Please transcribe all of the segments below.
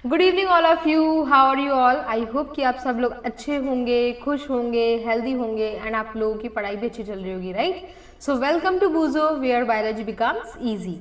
Good evening all of you, how are you all. I hope कि आप सब लोग अच्छे होंगे, खुश होंगे, हेल्दी होंगे एंड आप लोगों की पढ़ाई भी अच्छी चल रही होगी, right. So welcome to Boojho where biology becomes easy.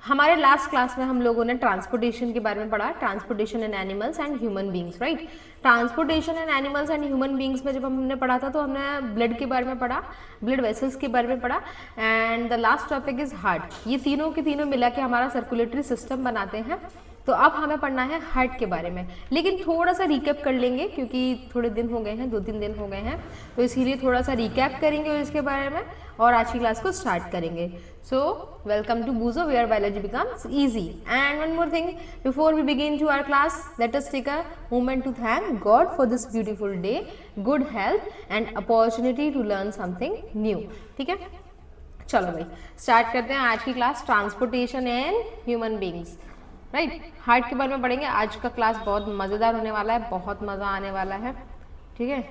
हमारे लास्ट क्लास में हम लोगों ने ट्रांसपोर्टेशन के बारे में पढ़ा, transportation in animals and human beings, right. Transportation in animals and human beings में जब हमने पढ़ा था तो हमने ब्लड के बारे में पढ़ा, ब्लड वेसल्स के बारे में पढ़ा and the last topic is heart. ये तीनों के तीनों मिला के हमारा सर्कुलेटरी सिस्टम बनाते हैं। तो अब हमें पढ़ना है हार्ट के बारे में, लेकिन थोड़ा सा रिकैप कर लेंगे क्योंकि थोड़े दिन हो गए हैं, 2-3 दिन हो गए हैं, तो इसीलिए थोड़ा सा रिकैप करेंगे इसके बारे में और आज की क्लास को स्टार्ट करेंगे। So welcome to Boojho where biology becomes easy. And one more thing before we begin to our class, let us take a moment to thank God for this beautiful day, good health and opportunity to learn something new. ठीक है, चलो भाई start करते हैं आज की class, transportation and human beings, right. Heart के बारे में पढ़ेंगे। आज का क्लास बहुत मज़ेदार होने वाला है, बहुत मज़ा आने वाला है, ठीक है,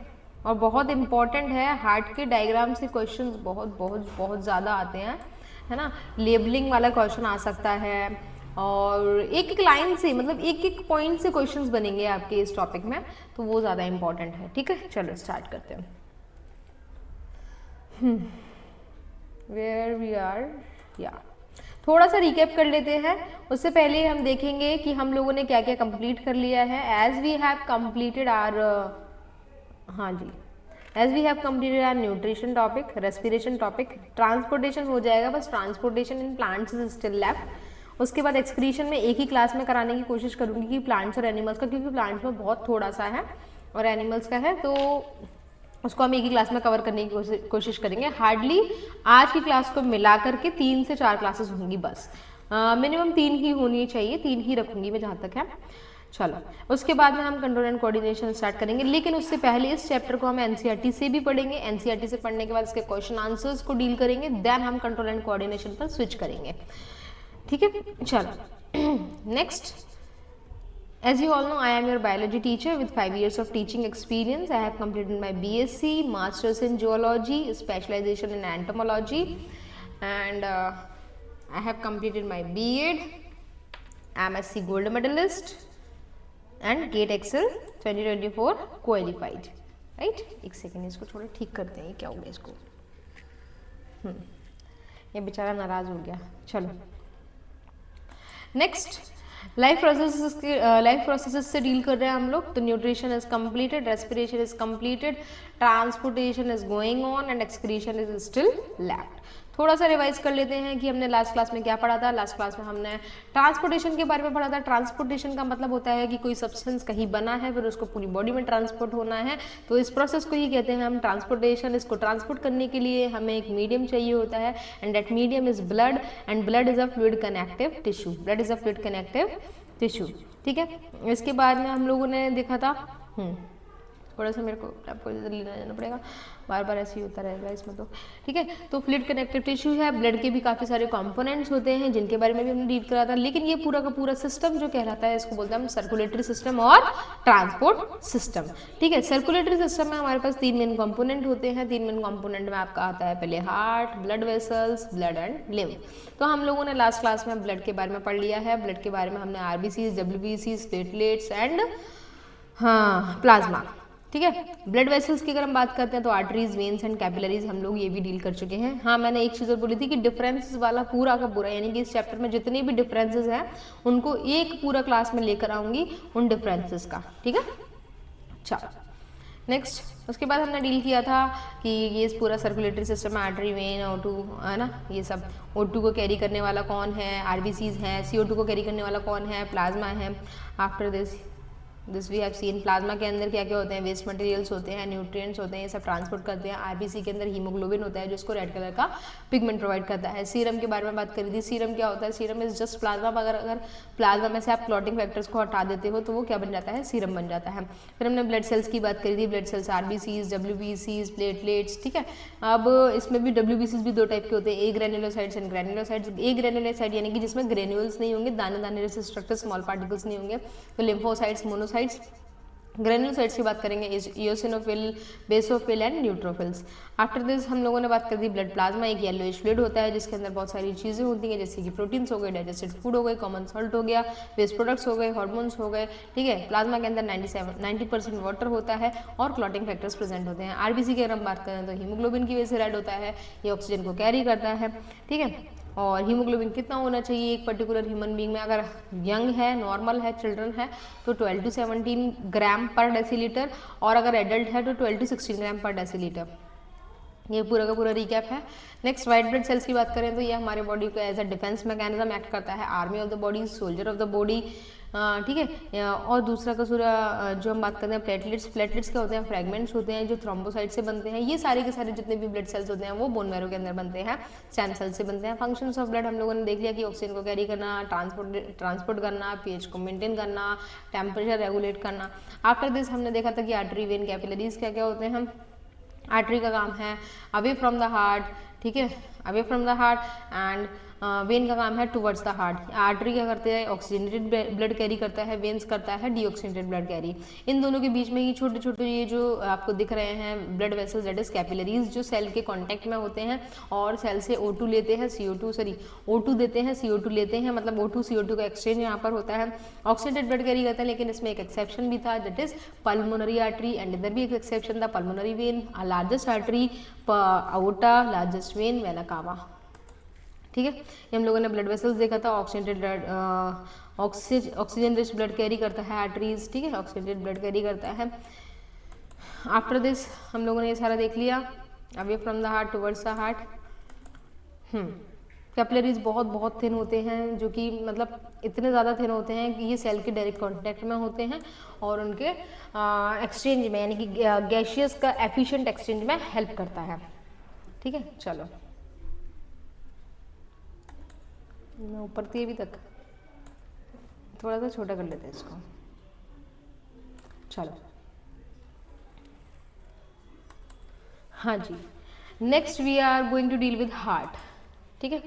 और बहुत इंपॉर्टेंट है। हार्ट के डायग्राम से क्वेश्चंस बहुत बहुत बहुत ज़्यादा आते हैं, है ना। लेबलिंग वाला क्वेश्चन आ सकता है और एक एक लाइन से, मतलब एक एक पॉइंट से क्वेश्चंस बनेंगे आपके इस टॉपिक में, तो वो ज़्यादा इंपॉर्टेंट है, ठीक है। चलो स्टार्ट करते हैं। वेयर वी आर, या थोड़ा सा रिकैप कर लेते हैं। उससे पहले हम देखेंगे कि हम लोगों ने क्या क्या कंप्लीट कर लिया है। As we have completed our, हाँ जी, as we have completed our nutrition topic, respiration topic, transportation हो जाएगा, बस transportation in plants is still left. उसके बाद एक्सक्रीशन में एक ही क्लास में कराने की कोशिश करूंगी कि प्लांट्स और एनिमल्स का, क्योंकि प्लांट्स में बहुत थोड़ा सा है और एनिमल्स का है, तो उसको हम एक ही क्लास में कवर करने की कोशिश करेंगे। हार्डली आज की क्लास को मिला करके 3 से 4 क्लासेस होंगी बस, मिनिमम 3 ही होनी चाहिए, 3 ही रखूंगी मैं जहाँ तक है। चलो उसके बाद में हम कंट्रोल एंड कोऑर्डिनेशन स्टार्ट करेंगे, लेकिन उससे पहले इस चैप्टर को हम एनसीईआरटी से भी पढ़ेंगे। एनसीईआरटी से पढ़ने के बाद इसके क्वेश्चन आंसर्स को डील करेंगे, देन हम कंट्रोल एंड कोऑर्डिनेशन पर स्विच करेंगे, ठीक है। चलो next, as you all know, I am your biology teacher with 5 years of teaching experience. I have completed my BSc, Masters in Zoology, specialization in Entomology, and I have completed my BEd, MSc Gold Medalist, and GATE Excel 2024 qualified. Right? एक second, इसको थोड़ा ठीक करते हैं, क्या हो गया इसको, ये बेचारा नाराज हो गया। चलो नेक्स्ट, लाइफ प्रोसेसेस से डील कर रहे हैं हम लोग। तो nutrition is completed, respiration is completed, transportation is going on and excretion is still left. थोड़ा सा रिवाइज कर लेते हैं कि हमने लास्ट क्लास में क्या पढ़ा था। लास्ट क्लास में हमने ट्रांसपोर्टेशन के बारे में पढ़ा था। ट्रांसपोर्टेशन का मतलब होता है कि कोई सब्सटेंस कहीं बना है, फिर उसको पूरी बॉडी में ट्रांसपोर्ट होना है, तो इस प्रोसेस को ही कहते हैं हम ट्रांसपोर्टेशन। इसको ट्रांसपोर्ट करने के लिए हमें एक मीडियम चाहिए होता है and that medium is blood, and blood is a fluid connective tissue, blood is a fluid connective tissue, ठीक है। इसके बाद में हम लोगों ने देखा था, थोड़ा सा मेरे को आपको जल्दी जाना पड़ेगा, बार बार ऐसे ही होता रहेगा इसमें, तो ठीक है। तो फ्लूइड कनेक्टिव टिश्यू है, ब्लड के भी काफ़ी सारे कंपोनेंट्स होते हैं जिनके बारे में भी हमने डील करा था, लेकिन ये पूरा का पूरा सिस्टम जो कहलाता है इसको बोलते हैं हम सर्कुलेटरी सिस्टम और ट्रांसपोर्ट सिस्टम, ठीक है। सर्कुलेटरी सिस्टम में हमारे पास 3 मेन कंपोनेंट होते हैं। 3 मेन कंपोनेंट में आपका आता है पहले heart, blood vessels, blood and lymph. तो हम लोगों ने लास्ट क्लास में ब्लड के बारे में पढ़ लिया है। ब्लड के बारे में हमने आरबीसीज, डब्ल्यूबीसीज, प्लेटलेट्स एंड प्लाज्मा, ठीक है। ब्लड वेसल्स की अगर हम बात करते हैं तो आर्टरीज, वेन्स एंड कैपिलरीज हम लोग ये भी डील कर चुके हैं। हाँ, मैंने एक चीज़ और बोली थी कि डिफरेंसेस वाला पूरा का पूरा, यानी कि इस चैप्टर में जितने भी डिफरेंसेस हैं उनको एक पूरा क्लास में लेकर आऊँगी उन डिफरेंसेस का, ठीक है। चलो नेक्स्ट, उसके बाद हमने डील किया था कि ये पूरा सर्कुलेटरी सिस्टम में आर्टरी, वेन, O2, है ना, ये सब। O2 को कैरी करने वाला कौन है, आरबीसीज हैं। CO2 को कैरी करने वाला कौन है, प्लाज्मा है। After this we have seen, plasma के अंदर क्या क्या होते हैं, वेस्ट मटेरियल्स होते हैं, न्यूट्रिएंट्स होते हैं, ये सब ट्रांसपोर्ट करते हैं। आरबीसी के अंदर हीमोग्लोबिन होता है जो इसको रेड कलर का पिगमेंट प्रोवाइड करता है। सीरम के बारे में बात करी थी। सीरम क्या होता है, सीरम इज जस्ट प्लाज्मा, अगर प्लाज्मा में से आप क्लॉटिंग फैक्टर्स को हटा देते हो तो वो क्या बन जाता है, सीरम बन जाता है। फिर हमने ब्लड सेल्स की बात करी थी, ब्लड सेल्स आरबीसीज, डब्ल्यूबीसीज, प्लेटलेट्स, ठीक है। अब इसमें भी डब्ल्यूबीसीज भी 2 टाइप के होते हैं, ए granulocytes and granulocytes. A granulocyte यानी कि जिसमें ग्रेन्यूल्स नहीं होंगे, दाने दाने जैसे स्ट्रक्चर, स्मॉल पार्टिकल्स नहीं होंगे। तो लिम्फोसाइट्स, मोनोसाइट्स, ग्रेन्यूलोसाइट्स की बात करेंगे eosinophil, basophil and neutrophils. After this हम लोगों ने बात कर दी ब्लड प्लाज्मा, एक येलोइश फ्लूइड होता है जिसके अंदर बहुत सारी चीज़ें होती हैं जैसे कि प्रोटीन्स हो गए, डाइजेस्टेड फूड हो गए, कॉमन सॉल्ट हो गया, वेस्ट प्रोडक्ट्स हो गए, हार्मोन्स हो गए, ठीक है। प्लाज्मा के अंदर 90% वाटर होता है और क्लॉटिंग फैक्टर्स प्रेजेंट होते हैं। आरबीसी की अगर हम बात करें तो हीमोग्लोबिन की वजह से रेड होता है, ये ऑक्सीजन को कैरी करता है, ठीक है। और हीमोग्लोबिन कितना होना चाहिए एक पर्टिकुलर ह्यूमन बीइंग में, अगर यंग है, नॉर्मल है, चिल्ड्रन है तो 12 to 17 ग्राम पर डेसीलीटर, और अगर एडल्ट है तो 12 to 16 ग्राम पर डेसीलीटर। ये पूरा का पूरा रिकैप है। नेक्स्ट वाइट ब्लड सेल्स की बात करें तो ये हमारे बॉडी को as a defence mechanism act करता है, army of the body, soldier of the body, ठीक है। और दूसरा का सूरा जो हम बात करते हैं प्लेटलेट्स, प्लेटलेट्स क्या होते हैं, फ्रेगमेंट्स होते हैं जो थ्रोम्बोसाइट से बनते हैं। ये सारे के सारे जितने भी ब्लड सेल्स होते हैं वो बोन मैरो के अंदर बनते हैं, स्टेम सेल से बनते हैं। फंक्शंस ऑफ ब्लड हम लोगों ने देख लिया कि ऑक्सीजन को कैरी करना, ट्रांसपोर्ट करना, पीएच को मेंटेन करना, टेम्परेचर रेगुलेट करना। आफ्टर दिस हमने देखा था कि आर्टरी, वेन, कैपिलरीज क्या क्या होते हैं। आर्टरी का काम है अवे फ्रॉम द हार्ट, ठीक है, away from the heart, and when का काम है टुवर्ड्स द हार्ट। आर्टरी क्या करते हैं, ऑक्सीजनेटेड ब्लड कैरी करता है, वेन्स करता है डीऑक्सीजनेटेड ब्लड कैरी। इन दोनों के बीच में ही छोटे छोटे ये जो आपको दिख रहे हैं blood vessels that is capillaries, जो सेल के कांटेक्ट में होते हैं और सेल से O2 लेते हैं, O2 देते हैं, CO2 लेते हैं, मतलब O2 CO2 का एक्सचेंज यहाँ पर होता है। ऑक्सीजनेटेड ब्लड कैरी करते हैं, लेकिन इसमें एक एक्सेप्शन भी था that is pulmonary artery, and इधर भी एक एक्सेप्शन था pulmonary vein, largest artery aorta, largest vein vena cava, ठीक है। ये हम लोगों ने ब्लड वेसल्स देखा था। Oxygenated blood, oxygen rich blood carry करता है आर्टरीज, ठीक है, ऑक्सीजनेटेड ब्लड कैरी करता है। आफ्टर दिस हम लोगों ने ये सारा देख लिया, away from the heart towards the heart. Capillaries बहुत बहुत थिन होते हैं, जो कि मतलब इतने ज़्यादा थिन होते हैं कि ये सेल के डायरेक्ट कांटेक्ट में होते हैं और उनके एक्सचेंज में, यानी कि गैशियस का एफिशिएंट एक्सचेंज में हेल्प करता है, ठीक है। चलो मैं ऊपर थी अभी तक, थोड़ा सा छोटा कर लेते हैं इसको। चलो हाँ जी, next we are going to deal with heart, ठीक है।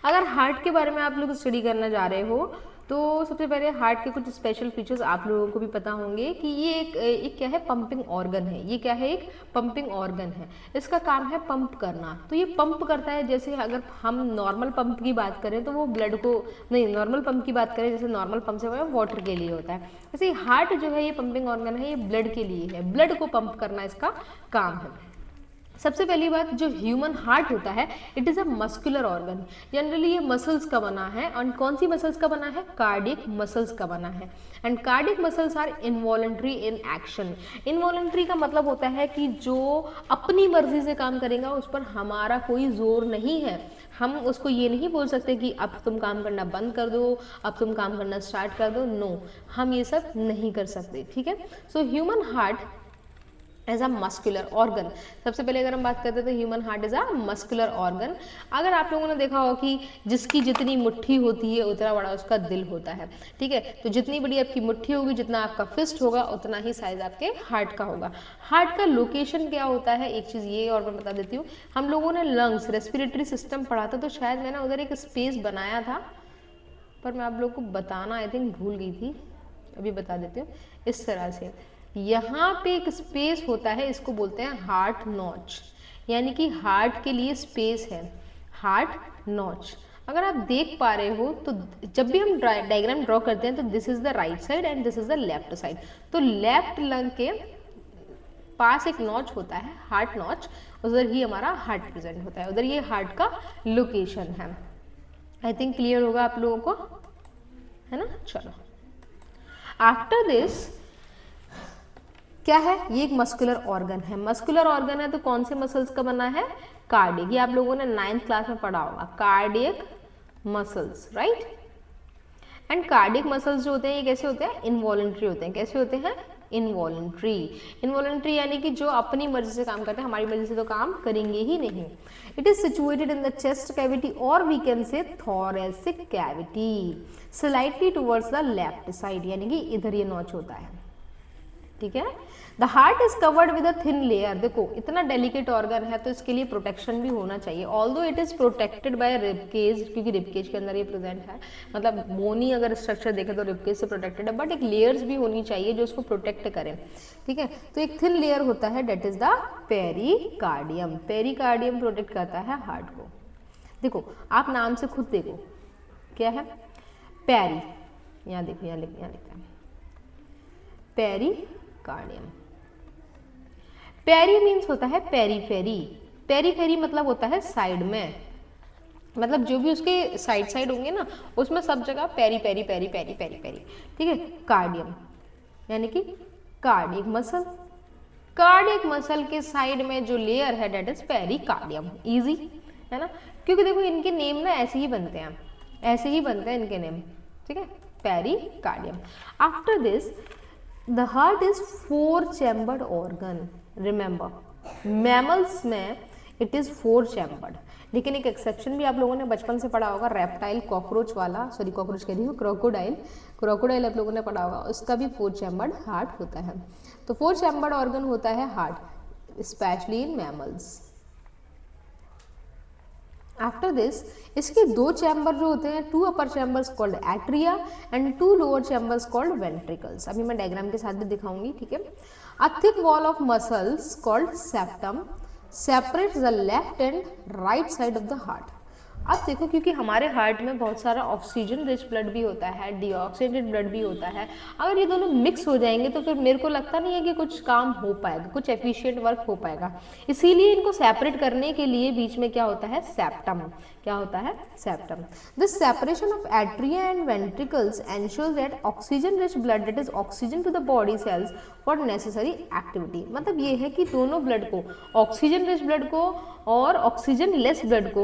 अगर हार्ट के बारे में आप लोग स्टडी करना जा रहे हो तो सबसे पहले हार्ट के कुछ स्पेशल फीचर्स आप लोगों को भी पता होंगे कि ये एक क्या है, पंपिंग ऑर्गन है। ये क्या है, एक पंपिंग ऑर्गन है। इसका काम है पंप करना। तो ये पंप करता है, जैसे अगर हम नॉर्मल पंप की बात करें तो वो ब्लड को, नहीं नॉर्मल पंप की बात करें जैसे नॉर्मल पंप से वाटर के लिए होता है, वैसे हार्ट जो है ये पंपिंग ऑर्गन है, ये ब्लड के लिए है, ब्लड को पंप करना इसका काम है। सबसे पहली बात, जो ह्यूमन हार्ट होता है it is a muscular organ. Generally ये मसल्स का बना है, और कौन सी मसल्स का बना है, कार्डियक मसल्स का बना है। And cardiac muscles are involuntary in action. Involuntary का मतलब होता है कि जो अपनी मर्जी से काम करेगा उस पर हमारा कोई जोर नहीं है। हम उसको ये नहीं बोल सकते कि अब तुम काम करना बंद कर दो, अब तुम काम करना स्टार्ट कर दो, नो, हम ये सब नहीं कर सकते, ठीक है। So human heart as a muscular organ, सबसे पहले अगर हम बात करते हैं तो human heart is a muscular organ. अगर आप लोगों ने देखा हो कि जिसकी जितनी मुट्ठी होती है उतना बड़ा उसका दिल होता है, ठीक है। तो जितनी बड़ी आपकी मुट्ठी होगी, जितना आपका फिस्ट होगा, उतना ही साइज आपके हार्ट का होगा। हार्ट का लोकेशन क्या होता है, एक चीज़ ये और मैं बता देती हूँ। हम लोगों ने लंग्स, रेस्पिरेटरी सिस्टम पढ़ा था, तो शायद मैंने उधर एक स्पेस बनाया था, पर मैं आप लोग को बताना आई थिंक भूल गई थी, अभी बता देती हूँ। इस तरह से यहाँ पे एक स्पेस होता है, इसको बोलते हैं हार्ट नॉच, यानी कि हार्ट के लिए स्पेस है, हार्ट नॉच। अगर आप देख पा रहे हो तो जब भी हम डायग्राम ड्रॉ करते हैं तो this is the right side and this is the left side. तो लेफ्ट लंग के पास एक नॉच होता है, हार्ट नॉच, उधर ही हमारा हार्ट प्रेजेंट होता है, उधर ये हार्ट का लोकेशन है। आई थिंक क्लियर होगा आप लोगों को, है ना। चलो आफ्टर दिस क्या है, ये एक मस्कुलर ऑर्गन है। मस्कुलर ऑर्गन है तो कौन से मसल्स का बना है, कार्डियक। ये आप लोगों ने 9th क्लास में पढ़ा होगा, cardiac muscles, right. And cardiac muscles जो होते हैं ये कैसे होते हैं, इनवॉलंटरी होते हैं। कैसे होते हैं, इनवॉलंटरी। इनवॉलंटरी यानी कि जो अपनी मर्जी से काम करते हैं, हमारी मर्जी से तो काम करेंगे ही नहीं। It is situated in the chest cavity और we can say thoracic cavity, slightly towards the left side, यानी कि इधर ये नॉच होता है, ठीक है। The heart is covered with a thin layer, देखो इतना डेलिकेट ऑर्गन है तो इसके लिए प्रोटेक्शन भी होना चाहिए, although it is protected by ribcage, क्योंकि रिबकेज के अंदर ये प्रेजेंट है, मतलब बोनी अगर स्ट्रक्चर देखें तो रिबकेज से प्रोटेक्टेड है, बट एक लेयर्स भी होनी चाहिए जो उसको प्रोटेक्ट करें, ठीक है। तो एक थिन लेयर होता है, that is the pericardium, pericardium protect करता है हार्ट को। देखो आप नाम से खुद देखो क्या है, पेरी, यहाँ देखो यहाँ लिखा है पेरिकार्डियम। पेरी मीन्स होता है पेरीफेरी, पेरीफेरी मतलब होता है साइड में, मतलब जो भी उसके साइड साइड होंगे ना उसमें सब जगह peri peri peri peri peri peri, ठीक है। कार्डियम यानी कि कार्डियक मसल, कार्डियक मसल के साइड में जो लेयर है डेट इज पेरिकार्डियम, इजी है ना, क्योंकि देखो इनके नेम ना ऐसे ही बनते हैं, ऐसे ही बनते हैं इनके नेम, ठीक है, pericardium. After this the heart is 4 chambered organ, remember mammals में इट इज 4 चैम्बर्ड, लेकिन एक एक्सेप्शन भी आप लोगों ने बचपन से पढ़ा होगा, रेप्टाइल कॉकरोच वाला, सॉरी कॉकरोच कह रही हूँ, क्रोकोडाइल, क्रोकोडाइल आप लोगों ने पढ़ा होगा, उसका भी 4 चैम्बर्ड हार्ट होता है। तो 4 चैम्बर्ड ऑर्गन होता है heart, specially in mammals. After this इसके 2 चैम्बर जो होते हैं, 2 upper chambers called atria and 2 lower chambers called ventricles, अभी मैं डायग्राम के साथ भी दिखाऊंगी, ठीक है। A thick wall of muscles called septum separates the left and right side of the heart. अब देखो क्योंकि हमारे हार्ट में बहुत सारा ऑक्सीजन रिच ब्लड भी होता है, डीऑक्सीजेनेटेड ब्लड भी होता है, अगर ये दोनों मिक्स हो जाएंगे तो फिर मेरे को लगता नहीं है कि कुछ काम हो पाएगा, कुछ एफिशिएंट वर्क हो पाएगा, इसीलिए इनको सेपरेट करने के लिए बीच में क्या होता है, सेप्टम, क्या होता है, septum. This separation of atria and ventricles ensures that oxygen rich blood that is oxygen to the body cells for necessary activity, मतलब ये है कि दोनों ब्लड को, ऑक्सीजन रिच ब्लड को और ऑक्सीजन लेस ब्लड को,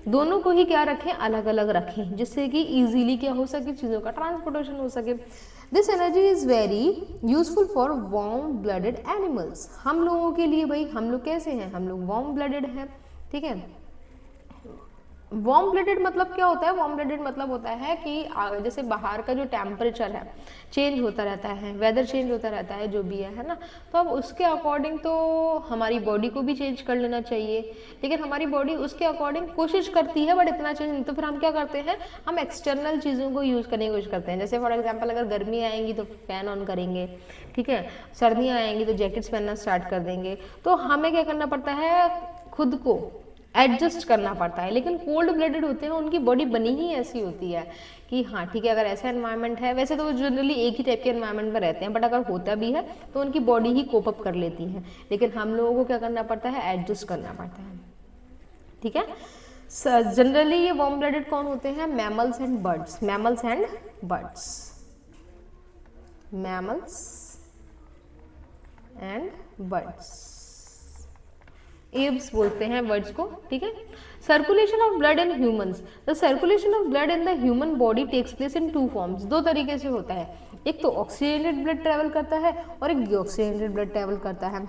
दोनों को ही क्या रखें, अलग अलग रखें, जिससे कि इजीली क्या हो सके, चीज़ों का ट्रांसपोर्टेशन हो सके। This energy is very useful for warm blooded animals, हम लोगों के लिए, भाई हम लोग कैसे हैं, हम लोग वार्म ब्लडेड हैं, ठीक है। वार्म ब्लडेड मतलब क्या होता है, वार्म ब्लडेड मतलब होता है कि जैसे बाहर का जो टेम्परेचर है चेंज होता रहता है, वेदर चेंज होता रहता है जो भी है ना, तो अब उसके अकॉर्डिंग तो हमारी बॉडी को भी चेंज कर लेना चाहिए, लेकिन हमारी बॉडी उसके अकॉर्डिंग कोशिश करती है बट इतना चेंज नहीं, तो फिर हम क्या करते हैं, हम एक्सटर्नल चीज़ों को यूज़ करने की कोशिश करते हैं, जैसे फॉर एग्जाम्पल अगर गर्मी आएंगी तो फैन ऑन करेंगे, ठीक है, सर्दियाँ आएंगी तो जैकेट्स पहनना स्टार्ट कर देंगे, तो हमें क्या करना पड़ता है, खुद को एडजस्ट करना पड़ता है। लेकिन कोल्ड ब्लडेड होते हैं उनकी बॉडी बनी ही ऐसी होती है कि हाँ ठीक है, अगर ऐसा एनवायरनमेंट है, वैसे तो वो जनरली एक ही टाइप के एनवायरनमेंट में रहते हैं, बट अगर होता भी है तो उनकी बॉडी ही कोप अप कर लेती है, लेकिन हम लोगों को क्या करना पड़ता है, एडजस्ट करना पड़ता है, ठीक है। जनरली ये वार्म ब्लडेड कौन होते हैं, mammals and birds, mammals and birds, mammals and birds, aves बोलते हैं वर्ड्स को, ठीक है। Circulation of blood in humans, the circulation of blood in the human body takes place in 2 forms, 2 तरीके से होता है, एक तो ऑक्सीजनेटेड ब्लड ट्रेवल करता है और एक डीऑक्सीजनेटेड ब्लड ट्रेवल करता है,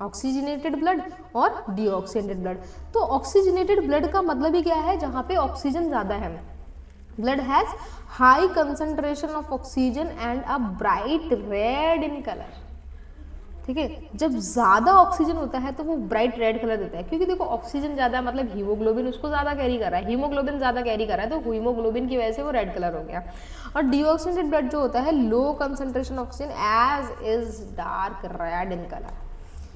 ऑक्सीजनेटेड ब्लड और डीऑक्सीजनेटेड ब्लड। तो ऑक्सीजनेटेड ब्लड का मतलब ही क्या है, जहाँ पे ऑक्सीजन ज़्यादा है, blood has high concentration of oxygen and a bright red in colour, ठीक है। जब ज़्यादा ऑक्सीजन होता है तो वो ब्राइट रेड कलर देता है, क्योंकि देखो ऑक्सीजन ज़्यादा है मतलब हीमोग्लोबिन उसको ज़्यादा कैरी कर रहा है, हीमोग्लोबिन ज़्यादा कैरी कर रहा है तो हीमोग्लोबिन की वजह से वो रेड कलर हो गया। और डीऑक्सीजनेटेड ब्लड जो होता है, low concentration oxygen as is dark red in colour,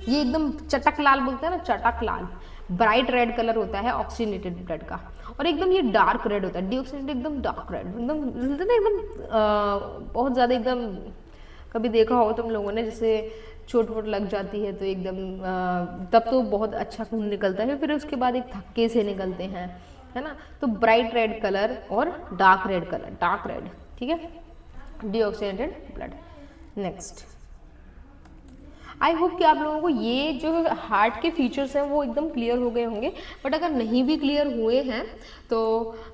ये एकदम चटक लाल बोलते हैं ना, चटक लाल, ब्राइट रेड कलर होता है ऑक्सीजनेटेड ब्लड का, और एकदम ये डार्क रेड होता है, डीऑक्सीजनेटेड एकदम डार्क रेड, एकदम बहुत ज़्यादा, एकदम कभी देखा हो तुम लोगों ने, जैसे चोट वोट लग जाती है तो एकदम तब तो बहुत अच्छा खून निकलता है, फिर उसके बाद एक थक्के से निकलते हैं, है ना, तो ब्राइट रेड कलर और dark red colour, dark red, ठीक है, डीऑक्सीजनेटेड ब्लड। नेक्स्ट, आई होप कि आप लोगों को ये जो हार्ट के फीचर्स हैं वो एकदम क्लियर हो गए होंगे, बट अगर नहीं भी क्लियर हुए हैं तो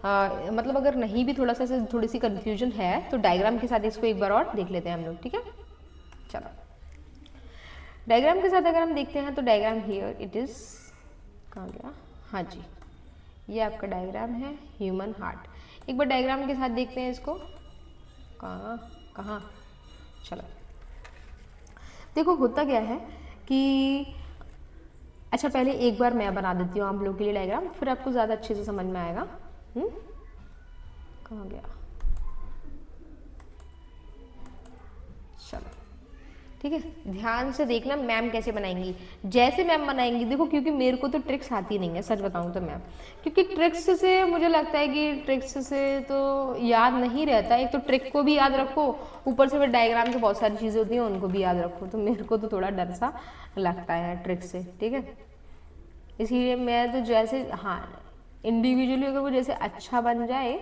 मतलब अगर नहीं भी थोड़ी सी कन्फ्यूजन है तो डायग्राम के साथ इसको एक बार और देख लेते हैं हम लोग, ठीक है। चलो डायग्राम के साथ अगर हम देखते हैं तो डायग्राम हियर इट इज़, कहाँ गया, हाँ जी, ये आपका डायग्राम है ह्यूमन हार्ट। एक बार डायग्राम के साथ देखते हैं इसको, कहाँ, चलो देखो होता क्या है कि अच्छा पहले एक बार मैं बना देती हूँ आप लोगों के लिए डायग्राम, फिर आपको ज़्यादा अच्छे से समझ में आएगा। कहाँ गया, चलो ठीक है, ध्यान से देखना मैम कैसे बनाएंगी। जैसे मैम बनाएंगी देखो, क्योंकि मेरे को तो ट्रिक्स आती नहीं है सच बताऊँ तो मैम, क्योंकि ट्रिक्स से मुझे लगता है कि ट्रिक्स से तो याद नहीं रहता। एक तो ट्रिक को भी याद रखो, ऊपर से फिर डायग्राम की बहुत सारी चीज़ें होती हैं उनको भी याद रखो, तो मेरे को तो थोड़ा डर सा लगता है ट्रिक से, ठीक है। इसीलिए मैं तो जैसे हाँ इंडिविजुअली अगर वो जैसे अच्छा बन जाए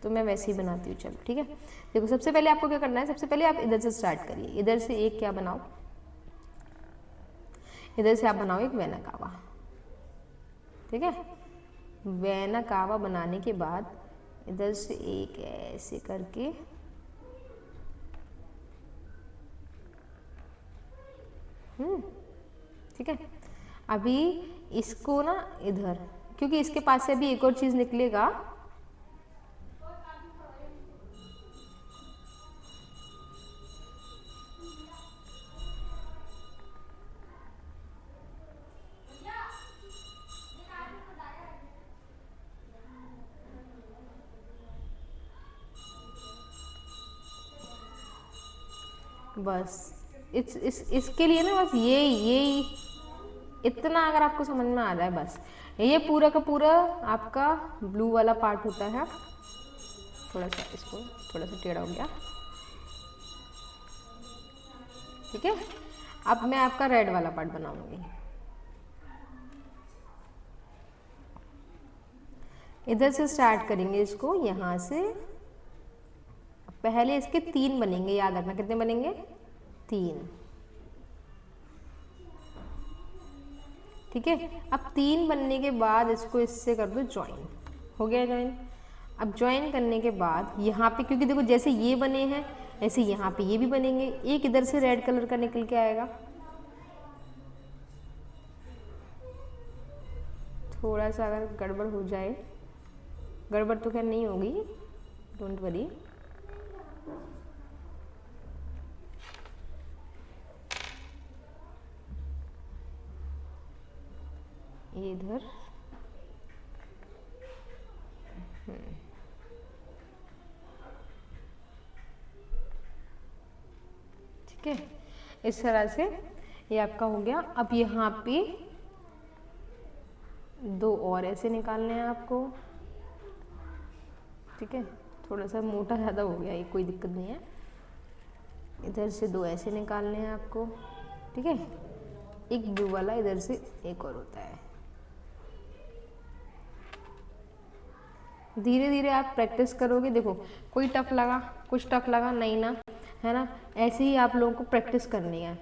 तो मैं वैसे ही बनाती हूँ। चलो ठीक है, देखो सबसे पहले आपको क्या करना है, सबसे पहले आप इधर से स्टार्ट करिए। इधर से एक क्या बनाओ, इधर से आप बनाओ एक वेनाकावा, ठीक है। वेनाकावा बनाने के बाद इधर से एक ऐसे करके ठीक है। अभी इसको ना इधर, क्योंकि इसके पास से अभी एक और चीज निकलेगा, बस इसके लिए ना बस ये इतना अगर आपको समझ में आ जाए बस, ये पूरा का पूरा आपका ब्लू वाला पार्ट होता है। थोड़ा सा इसको थोड़ा सा टेढ़ा हो गया, ठीक है। अब मैं आपका रेड वाला पार्ट बनाऊंगी। इधर से स्टार्ट करेंगे इसको, यहाँ से पहले इसके 3 बनेंगे, याद रखना कितने बनेंगे, 3, ठीक है। अब 3 बनने के बाद इसको इससे कर दो ज्वाइन, हो गया ज्वाइन। अब ज्वाइन करने के बाद यहाँ पे, क्योंकि देखो जैसे ये बने हैं ऐसे यहाँ पे ये भी बनेंगे, एक इधर से रेड कलर का निकल के आएगा, थोड़ा सा अगर गड़बड़ हो जाए, गड़बड़ तो खैर नहीं होगी, डोंट वरी। इधर ठीक है, इस तरह से ये आपका हो गया। अब यहाँ पे 2 और ऐसे निकालने हैं आपको, ठीक है। थोड़ा सा मोटा ज़्यादा हो गया, ये कोई दिक्कत नहीं है। इधर से 2 ऐसे निकालने हैं आपको, ठीक है। एक ब्लू वाला इधर से एक और होता है। धीरे धीरे आप प्रैक्टिस करोगे, देखो कोई टफ लगा, कुछ टफ लगा नहीं ना, है ना। ऐसे ही आप लोगों को प्रैक्टिस करनी है,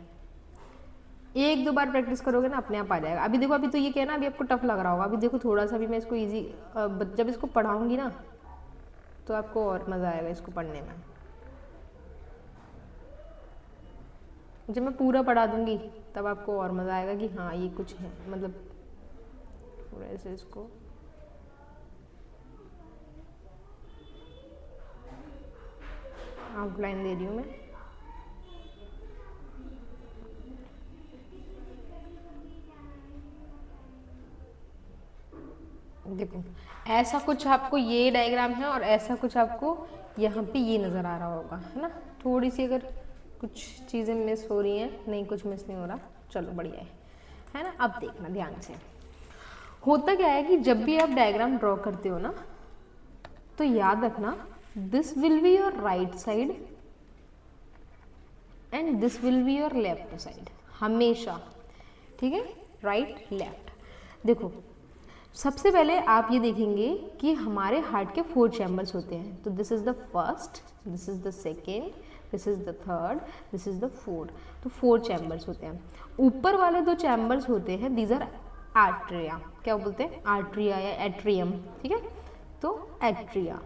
1-2 बार प्रैक्टिस करोगे ना अपने आप आ जाएगा। अभी देखो, अभी तो ये क्या है ना, अभी आपको टफ लग रहा होगा, अभी देखो थोड़ा सा भी मैं इसको इजी, जब इसको पढ़ाऊंगी ना तो आपको और मज़ा आएगा इसको पढ़ने में। जब मैं पूरा पढ़ा दूंगी तब आपको और मज़ा आएगा कि हाँ ये कुछ है, मतलब थोड़ा ऐसे इसको आउटलाइन दे रही हूँ मैं। देखो ऐसा कुछ आपको ये डायग्राम है और ऐसा कुछ आपको यहाँ पे ये नज़र आ रहा होगा, है ना। थोड़ी सी अगर कुछ चीज़ें मिस हो रही हैं, नहीं कुछ मिस नहीं हो रहा, चलो बढ़िया है ना। अब देखना ध्यान से, होता क्या है कि जब भी आप डायग्राम ड्रॉ करते हो ना तो याद रखना, this will be your right side and this will be your left side, हमेशा, ठीक है, राइट लेफ्ट। देखो सबसे पहले आप ये देखेंगे कि हमारे हार्ट के 4 चैम्बर्स होते हैं, तो this is the first, this is the second, this is the third, this is the fourth, तो 4 चैम्बर्स होते हैं। ऊपर वाले 2 चैम्बर्स होते हैं, दीज आर आर्ट्रिया, क्या बोलते हैं, आर्ट्रिया या एट्रियम, ठीक है। तो एट्रिया,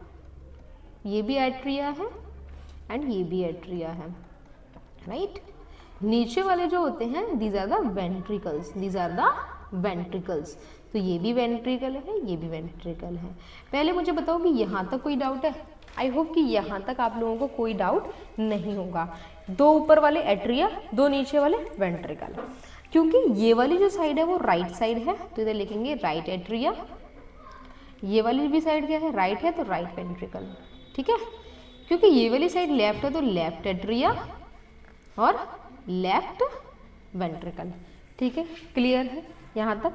ये भी एट्रिया है एंड ये भी एट्रिया है, राइट। नीचे वाले जो होते हैं these are the ventricles, these are the ventricles, तो ये भी वेंट्रिकल है, ये भी वेंट्रिकल है। पहले मुझे बताओ कि यहाँ तक कोई डाउट है, आई होप कि यहाँ तक आप लोगों को कोई डाउट नहीं होगा। 2 ऊपर वाले एट्रिया, 2 नीचे वाले वेंट्रिकल। क्योंकि ये वाली जो साइड है वो राइट साइड है तो इधर लिखेंगे राइट एट्रिया, ये वाली भी साइड क्या है, राइट है तो राइट वेंट्रिकल। ठीक है, क्योंकि ये वाली साइड लेफ्ट है तो लेफ्ट एट्रिया और लेफ्ट वेंट्रिकल। ठीक है, क्लियर है यहाँ तक?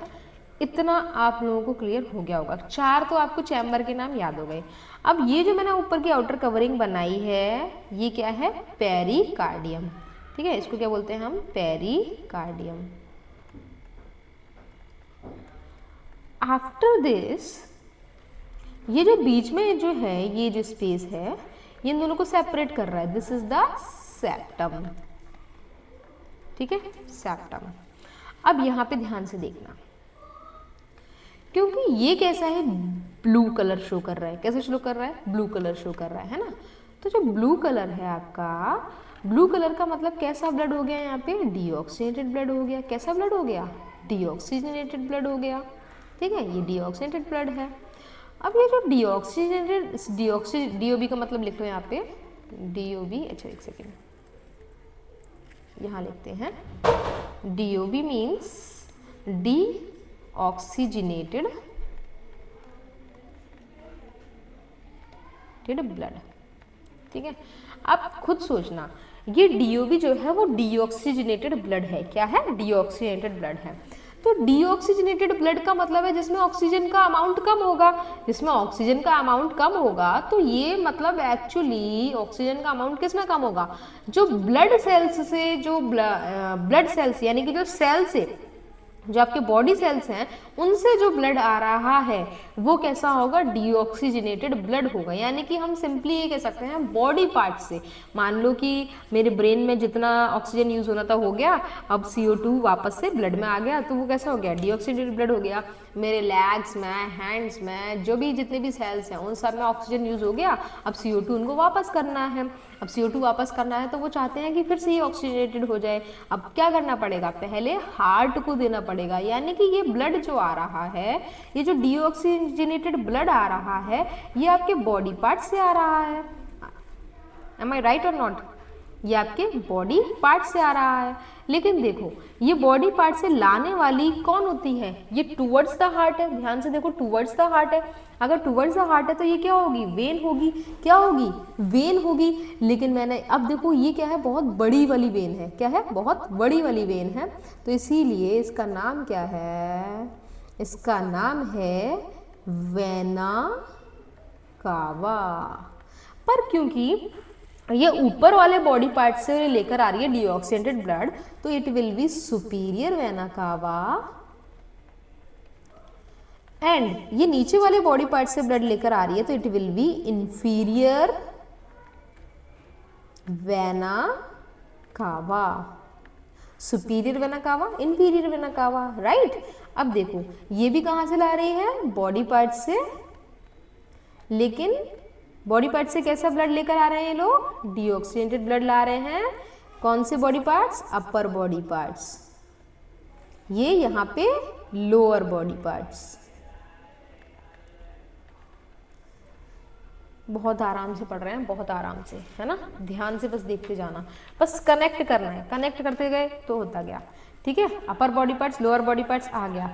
इतना आप लोगों को क्लियर हो गया होगा। 4 तो आपको चैम्बर के नाम याद हो गए। अब ये जो मैंने ऊपर की आउटर कवरिंग बनाई है ये क्या है, पेरिकार्डियम। ठीक है, इसको क्या बोलते हैं हम, पेरिकार्डियम। आफ्टर दिस ये जो बीच में जो है, ये जो स्पेस है ये इन दोनों को सेपरेट कर रहा है, दिस इज द सेप्टम। ठीक है, सेप्टम। अब यहाँ पे ध्यान से देखना, क्योंकि ये कैसा है, ब्लू कलर शो कर रहा है। कैसे शो कर रहा है, ब्लू कलर शो कर रहा है ना। तो जो ब्लू कलर है आपका, ब्लू कलर का मतलब कैसा ब्लड हो गया, यहाँ पे डीऑक्सीजनेटेड ब्लड हो गया। कैसा ब्लड हो गया, डीऑक्सीजनेटेड ब्लड हो गया। ठीक है, ये डीऑक्सीजनेटेड ब्लड है। अब ये जो डीऑक्सीजनेटेड, डीओबी का मतलब लिख लो यहाँ पे, डीओबी। अच्छा एक सेकेंड, यहाँ लिखते हैं DOB means D oxygenated blood. ठीक है, अब खुद सोचना, ये डीओबी जो है वो डीऑक्सीजनेटेड ब्लड है। क्या है, डीऑक्सीजनेटेड ब्लड है। तो डीऑक्सीजनेटेड ब्लड का मतलब है जिसमें ऑक्सीजन का अमाउंट कम होगा। जिसमें ऑक्सीजन का अमाउंट कम होगा तो ये मतलब एक्चुअली ऑक्सीजन का अमाउंट किस में कम होगा, जो ब्लड सेल्स से, जो ब्लड सेल्स यानी कि जो सेल से, जो आपके बॉडी सेल्स हैं उनसे जो ब्लड आ रहा है वो कैसा होगा, डीऑक्सीजनेटेड ब्लड होगा। यानी कि हम सिंपली ये कह सकते हैं बॉडी पार्ट से, मान लो कि मेरे ब्रेन में जितना ऑक्सीजन यूज होना था हो गया, अब CO2 वापस से ब्लड में आ गया तो वो कैसा हो गया, डीऑक्सीजनेटेड ब्लड हो गया। मेरे लेग्स में, हैंड्स में, जो भी जितने भी सेल्स हैं उन सब में ऑक्सीजन यूज हो गया, अब CO2 उनको वापस करना है। अब CO2 वापस करना है तो वो चाहते हैं कि फिर से ये ऑक्सीजनेटेड हो जाए। अब क्या करना पड़ेगा, पहले हार्ट को देना पड़ेगा। यानी कि ये ब्लड जो आ रहा है, ये जो डीऑक्सीजनेटेड ब्लड आ रहा है, ये आपके बॉडी पार्ट से आ रहा है। एम आई राइट और नॉट? ये आपके बॉडी पार्ट से आ रहा है। लेकिन देखो, ये बॉडी पार्ट से लाने वाली कौन होती है, ये टूवर्ड्स द हार्ट है। ध्यान से देखो, टूवर्ड्स द हार्ट है। अगर टूवर्ड्स द हार्ट है तो ये क्या होगी, वेन होगी। क्या होगी, वेन होगी। लेकिन मैंने, अब देखो ये क्या है, बहुत बड़ी वाली वेन है। क्या है, बहुत बड़ी वाली वेन है। तो इसीलिए इसका नाम क्या है, इसका नाम है वेना कावा। पर क्योंकि ये ऊपर वाले बॉडी पार्ट से लेकर आ रही है डीऑक्सीजनेटेड ब्लड, तो it will be superior vena cava. And ये नीचे वाले बॉडी पार्ट से ब्लड लेकर आ रही है तो it will be inferior vena cava. Superior vena cava, inferior vena cava, right. अब देखो, ये भी कहां से ला रही है, बॉडी पार्ट से। लेकिन बॉडी पार्ट से कैसा ब्लड लेकर आ रहे हैं ये लोग, डीऑक्सीजनेटेड ब्लड ला रहे हैं। कौन से बॉडी पार्ट्स, अपर बॉडी पार्ट्स। ये यहाँ पे लोअर बॉडी पार्ट्स। बहुत आराम से पढ़ रहे हैं, बहुत आराम से, है ना। ध्यान से बस देखते जाना, बस कनेक्ट करना है। कनेक्ट करते गए तो होता गया। ठीक है, upper body parts, lower body parts आ गया।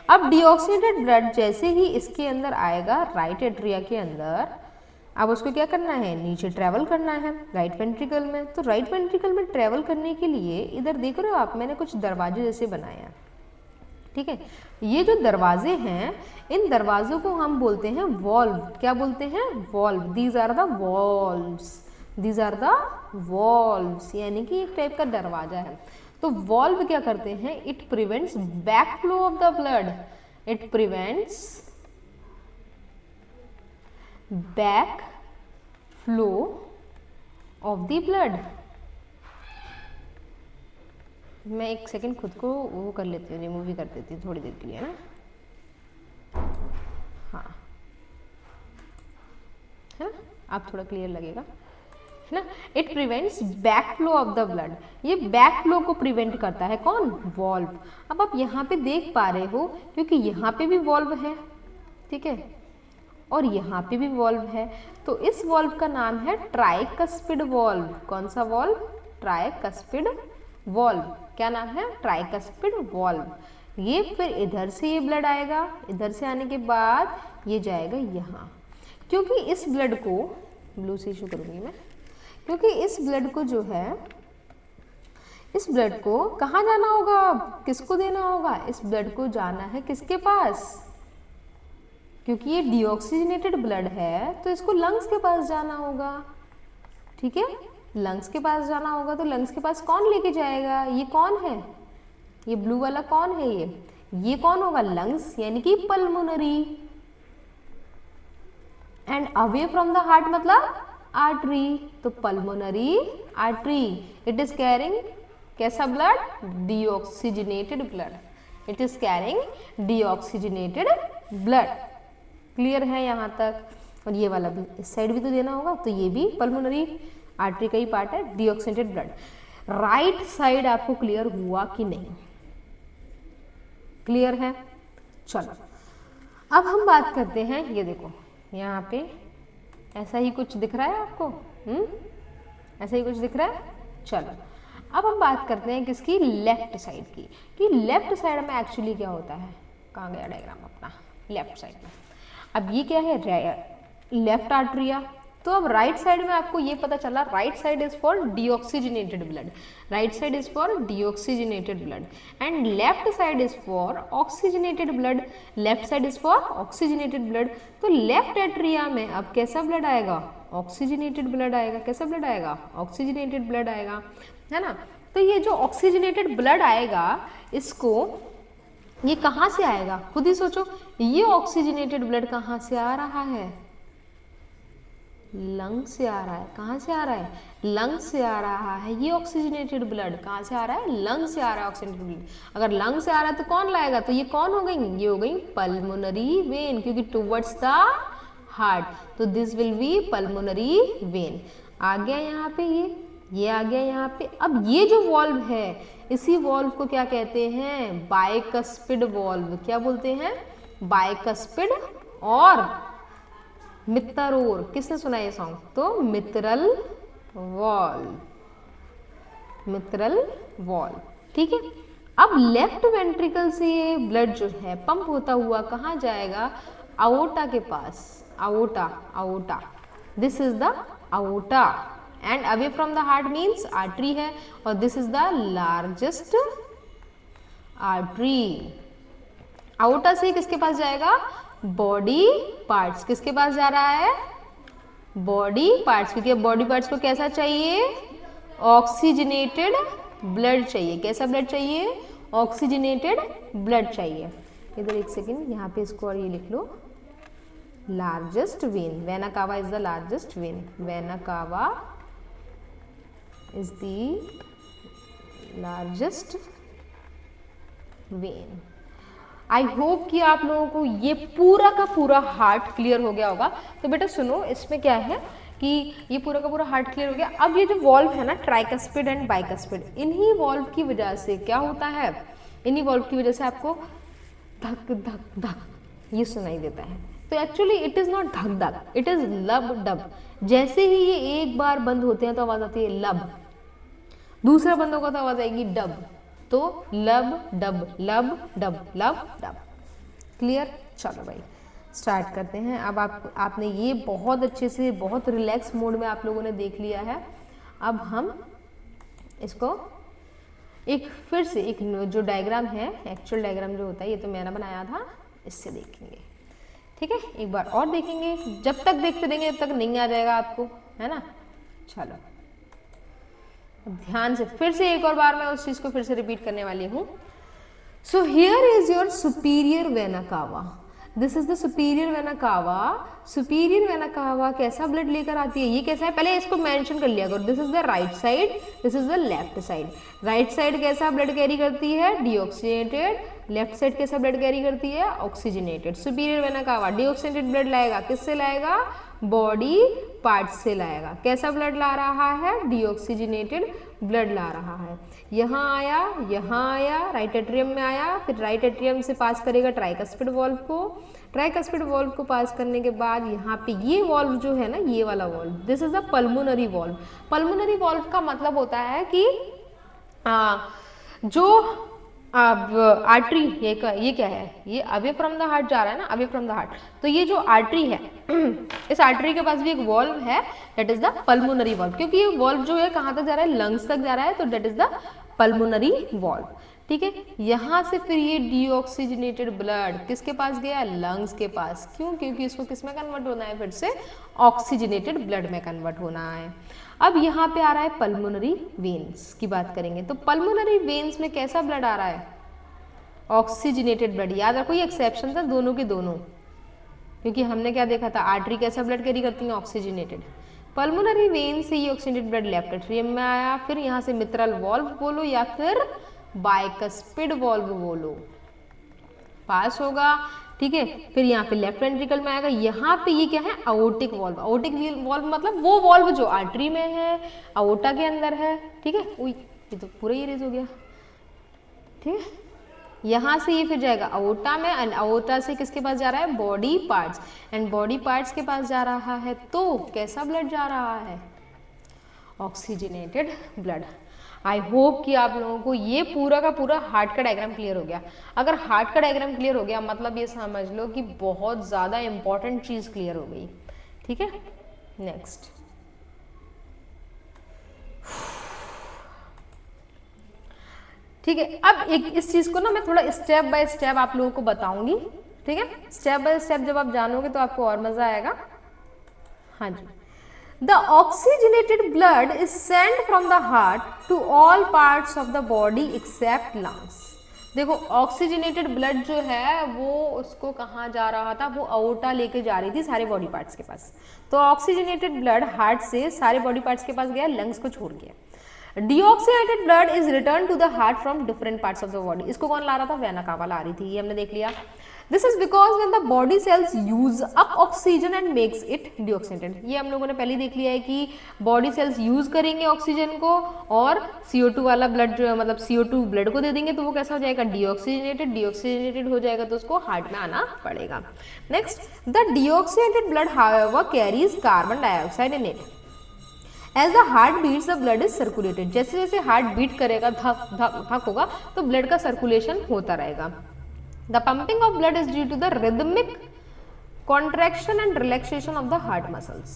अब डीऑक्सीजनेटेड ब्लड जैसे ही इसके अंदर आएगा, राइट एट्रिया के अंदर, अब उसको क्या करना है, नीचे ट्रैवल करना है राइट वेंट्रिकल में। तो राइट वेंट्रिकल में ट्रैवल करने के लिए इधर देख रहे हो आप, मैंने कुछ दरवाजे जैसे बनाए हैं। ठीक है, ये जो दरवाजे हैं, इन दरवाजों को हम बोलते हैं वॉल्व। क्या बोलते हैं, valve. These are the valves, these are the valves, यानी कि एक टाइप का दरवाजा है। तो वॉल्व क्या करते हैं, it prevents back flow of the blood. It prevents back flow of the blood. मैं एक सेकंड खुद को वो कर लेती हूँ, रिमूव ही कर देती हूँ थोड़ी देर के लिए ना। हाँ, है ना, आप थोड़ा क्लियर लगेगा, है ना। It prevents back flow of the blood. ये बैक फ्लो को प्रिवेंट करता है कौन, वॉल्व। अब आप यहाँ पे देख पा रहे हो, क्योंकि यहाँ पे भी वॉल्व है। ठीक है, और यहाँ पे भी वॉल्व है, तो इस वॉल्व का नाम है ट्राइकस्पिड वॉल्व। कौन सा वॉल्व? Tricuspid valve. क्या नाम है? Tricuspid valve. ये फिर इधर से ये ब्लड आएगा, इधर से आने के बाद ये जाएगा यहाँ, क्योंकि इस ब्लड को ब्लू से इशू करूँगी मैं, क्योंकि इस ब्लड को जो है, इस ब्लड को कहाँ जाना होगा, किसको देना होगा? इस ब्लड को जाना है किसके पास? क्योंकि ये डीऑक्सीजनेटेड ब्लड है तो इसको लंग्स के पास जाना होगा। ठीक है, लंग्स के पास जाना होगा, तो लंग्स के पास कौन लेके जाएगा? ये कौन है? ये ब्लू वाला कौन है? ये कौन होगा? लंग्स, यानी कि pulmonary. And away from the heart मतलब आर्टरी, तो pulmonary artery. It is carrying कैसा blood? Deoxygenated blood. It is carrying deoxygenated blood. Clear है यहाँ तक? और ये वाला भी इस साइड भी तो देना होगा, तो ये भी पल्मोनरी आर्टरी का ही पार्ट है, डीऑक्सीजनेटेड ब्लड। राइट साइड आपको क्लियर हुआ कि नहीं? क्लियर है? चलो अब हम बात करते हैं, ये देखो यहाँ पे ऐसा ही कुछ दिख रहा है आपको? ऐसा ही कुछ दिख रहा है? चलो अब हम बात करते हैं किसकी? लेफ्ट साइड की, कि लेफ्ट साइड में एक्चुअली क्या होता है। कहाँ गया डायग्राम अपना? लेफ्ट साइड में। अब ये क्या है? लेफ्ट आर्टरिया। तो अब राइट साइड में आपको ये पता चला, right side is for deoxygenated blood, right side is for deoxygenated blood, and left side is for oxygenated blood, left side is for oxygenated blood. तो लेफ्ट एट्रिया में अब कैसा ब्लड आएगा? ऑक्सीजनेटेड ब्लड आएगा। कैसा ब्लड आएगा? Oxygenated blood आएगा, है ना। तो ये जो ऑक्सीजनेटेड ब्लड आएगा, इसको ये कहाँ से आएगा? खुद ही सोचो, ये ऑक्सीजनेटेड ब्लड कहाँ से आ रहा है? लंग से आ रहा है। कहाँ से आ रहा है? लंग से आ रहा है। ये ऑक्सीजनेटेड ब्लड कहाँ से आ रहा है? लंग से आ रहा है ऑक्सीजनेटेड ब्लड। अगर लंग से आ रहा है तो कौन लाएगा? तो ये कौन हो गई? ये हो गई पल्मोनरी वेन, क्योंकि टुवर्ड्स द हार्ट, तो this will be pulmonary vein. आ गया यहाँ पे, ये आ गया यहाँ पे। अब ये जो वॉल्व है, इसी वॉल्व को क्या कहते हैं? Bicuspid valve. क्या बोलते हैं? बाइकस्पिड और मित्तरोर। किसने सुना ये सॉन्ग? तो मित्रल वॉल्व, मित्रल वॉल्व। ठीक है, अब लेफ्ट वेंट्रिकल से ये ब्लड जो है पंप होता हुआ कहाँ जाएगा? अओर्टा के पास। Aorta, aorta, this is the aorta. And away from the heart means artery है, और this is the largest artery. Aorta से किसके पास जाएगा? Body parts. किसके पास जा रहा है? बॉडी पार्ट्स, क्योंकि बॉडी पार्ट्स को कैसा चाहिए? ऑक्सीजनेटेड ब्लड चाहिए। कैसा ब्लड चाहिए? ऑक्सीजनेटेड ब्लड चाहिए। इधर एक सेकेंड, यहाँ पे इसको और ये लिख लो, largest vein. Vena cava is the largest vein. Vena cava is the largest vein. I hope कि आप लोगों को ये पूरा का पूरा हार्ट क्लियर हो गया होगा। तो बेटा सुनो, इसमें क्या है कि ये पूरा का पूरा हार्ट क्लियर हो गया। अब ये जो वॉल्व है ना, ट्राइकस्पिड एंड बाइकस्पिड, इन्हीं वॉल्व की वजह से क्या होता है? इन्हीं वॉल्व की वजह से आपको धक धक धक ये सुनाई देता है। तो एक्चुअली इट इज नॉट धक धक, इट इज लब डब। जैसे ही ये एक बार बंद होते हैं तो आवाज आती है लब, दूसरा बंद होगा तो आवाज आएगी डब। तो लब डब, लब डब, लब डब। क्लियर? चलो भाई स्टार्ट करते हैं। अब आपने ये बहुत अच्छे से, बहुत रिलैक्स मोड में आप लोगों ने देख लिया है। अब हम इसको एक फिर से एक जो डायग्राम है, एक्चुअल डायग्राम जो होता है, ये तो मैंने बनाया था, इससे देखेंगे। ठीक है, एक बार और देखेंगे। जब तक देखते रहेंगे तब तक नहीं आ जाएगा आपको, है ना। चलो ध्यान से फिर से एक और बार मैं उस चीज को फिर से रिपीट करने वाली हूँ। So here is your superior vena cava. This is the superior vena cava. Superior vena cava कैसा ब्लड लेकर आती है? ये कैसा है? पहले इसको मेंशन कर लिया करो। This is the right side, this is the left side. Right side कैसा ब्लड कैरी करती है? डीऑक्सीजनेटेड। लेफ्ट साइड कैसा ब्लड कैरी करती है? Oxygenated. Superior vena cava deoxygenated blood लाएगा। किससे लाएगा? बॉडी पार्ट्स से लाएगा। कैसा ब्लड ला रहा है? डीऑक्सीजनेटेड ब्लड ला रहा है। यहाँ आया, राइट एट्रियम में आया, फिर राइट एट्रियम से पास करेगा ट्राइकस्पिड वॉल्व को। ट्राइकस्पिड वॉल्व को पास करने के बाद यहाँ पे ये वॉल्व जो है ना, ये वाला valve, this is the pulmonary valve. Pulmonary valve का मतलब होता है कि जो अब आर्टरी, ये क्या है? ये अवे फ्रॉम द हार्ट जा रहा है ना, अवे फ्रॉम द हार्ट। तो ये जो आर्टरी है इस आर्टरी के पास भी एक वॉल्व है, that is the pulmonary valve. क्योंकि ये वॉल्व जो है कहाँ तक जा रहा है? लंग्स तक जा रहा है, तो that is the pulmonary valve. ठीक है, यहाँ से फिर ये डीऑक्सीजनेटेड ब्लड किसके पास गया? लंग्स के पास। क्यों? क्योंकि इसको किस में कन्वर्ट होना है? फिर से ऑक्सीजनेटेड ब्लड में कन्वर्ट होना है। अब यहाँ पे आ रहा है पल्मोनरी वेन्स की बात करेंगे। तो पल्मोनरी वेन्स में कैसा ब्लड आ रहा है? Oxygenated blood. याद रखो ये एक्सेप्शन था दोनों के दोनों, क्योंकि हमने क्या देखा था? आर्टरी कैसा ब्लड कैरी करती है? ऑक्सीजनेटेड। पल्मोनरी वेन से ये ऑक्सीजनेटेड ब्लड लेफ्ट एट्रियम में आया, फिर यहाँ से मित्रल वॉल्व बोलो या फिर बाइकस्पिड वॉल्व बोलो, पास होगा। ठीक है, फिर यहाँ पे लेफ्ट वेंट्रिकल में आएगा। यहाँ पे ये क्या है? अओर्टिक वॉल्व। अओर्टिक वॉल्व मतलब वो वॉल्व जो आर्टरी में है, अओर्टा के अंदर है। ठीक है, उई ये तो पूरा ही इरेज हो गया। ठीक है, यहाँ से ये फिर जाएगा अओर्टा में, एंड अओर्टा से किसके पास जा रहा है? Body parts, and body parts के पास जा रहा है। तो कैसा ब्लड जा रहा है? Oxygenated blood. आई होप कि आप लोगों को ये पूरा का पूरा हार्ट का डायग्राम क्लियर हो गया। अगर हार्ट का डायग्राम क्लियर हो गया मतलब ये समझ लो कि बहुत ज़्यादा इंपॉर्टेंट चीज़ क्लियर हो गई। ठीक है, नेक्स्ट। ठीक है, अब एक इस चीज़ को ना मैं थोड़ा स्टेप बाय स्टेप आप लोगों को बताऊंगी। ठीक है, स्टेप बाय स्टेप जब आप जानोगे तो आपको और मज़ा आएगा। हाँ जी, The oxygenated blood is sent from the heart to all parts of the body except lungs. देखो ऑक्सीजनेटेड ब्लड जो है वो उसको कहाँ जा रहा था? वो अओर्टा लेके जा रही थी सारे बॉडी पार्ट्स के पास। तो ऑक्सीजनेटेड ब्लड हार्ट से सारे बॉडी पार्ट्स के पास गया, लंग्स को छोड़ गया। Deoxygenated blood is return to the heart from different parts of the body. इसको कौन ला रहा था? वेना कावा ला रही थी, ये हमने देख लिया। This is because when the body cells use up oxygen and makes it deoxygenated. ये हम लोगों ने पहले देख लिया है कि बॉडी सेल्स यूज करेंगे ऑक्सीजन को और CO2 वाला ब्लड जो है मतलब CO2 ब्लड को दे देंगे, तो वो कैसा हो जाएगा? डीऑक्सीजनेटेड। डीऑक्सीजनेटेड हो जाएगा तो उसको हार्ट में आना पड़ेगा। Next, the deoxygenated blood however carries carbon dioxide in it. As the heart beats, the blood is circulated. जैसे जैसे हार्ट बीट करेगा, धक धक धक होगा, तो ब्लड का सर्कुलेशन होता रहेगा। The pumping of blood is due to the rhythmic contraction and relaxation of the heart muscles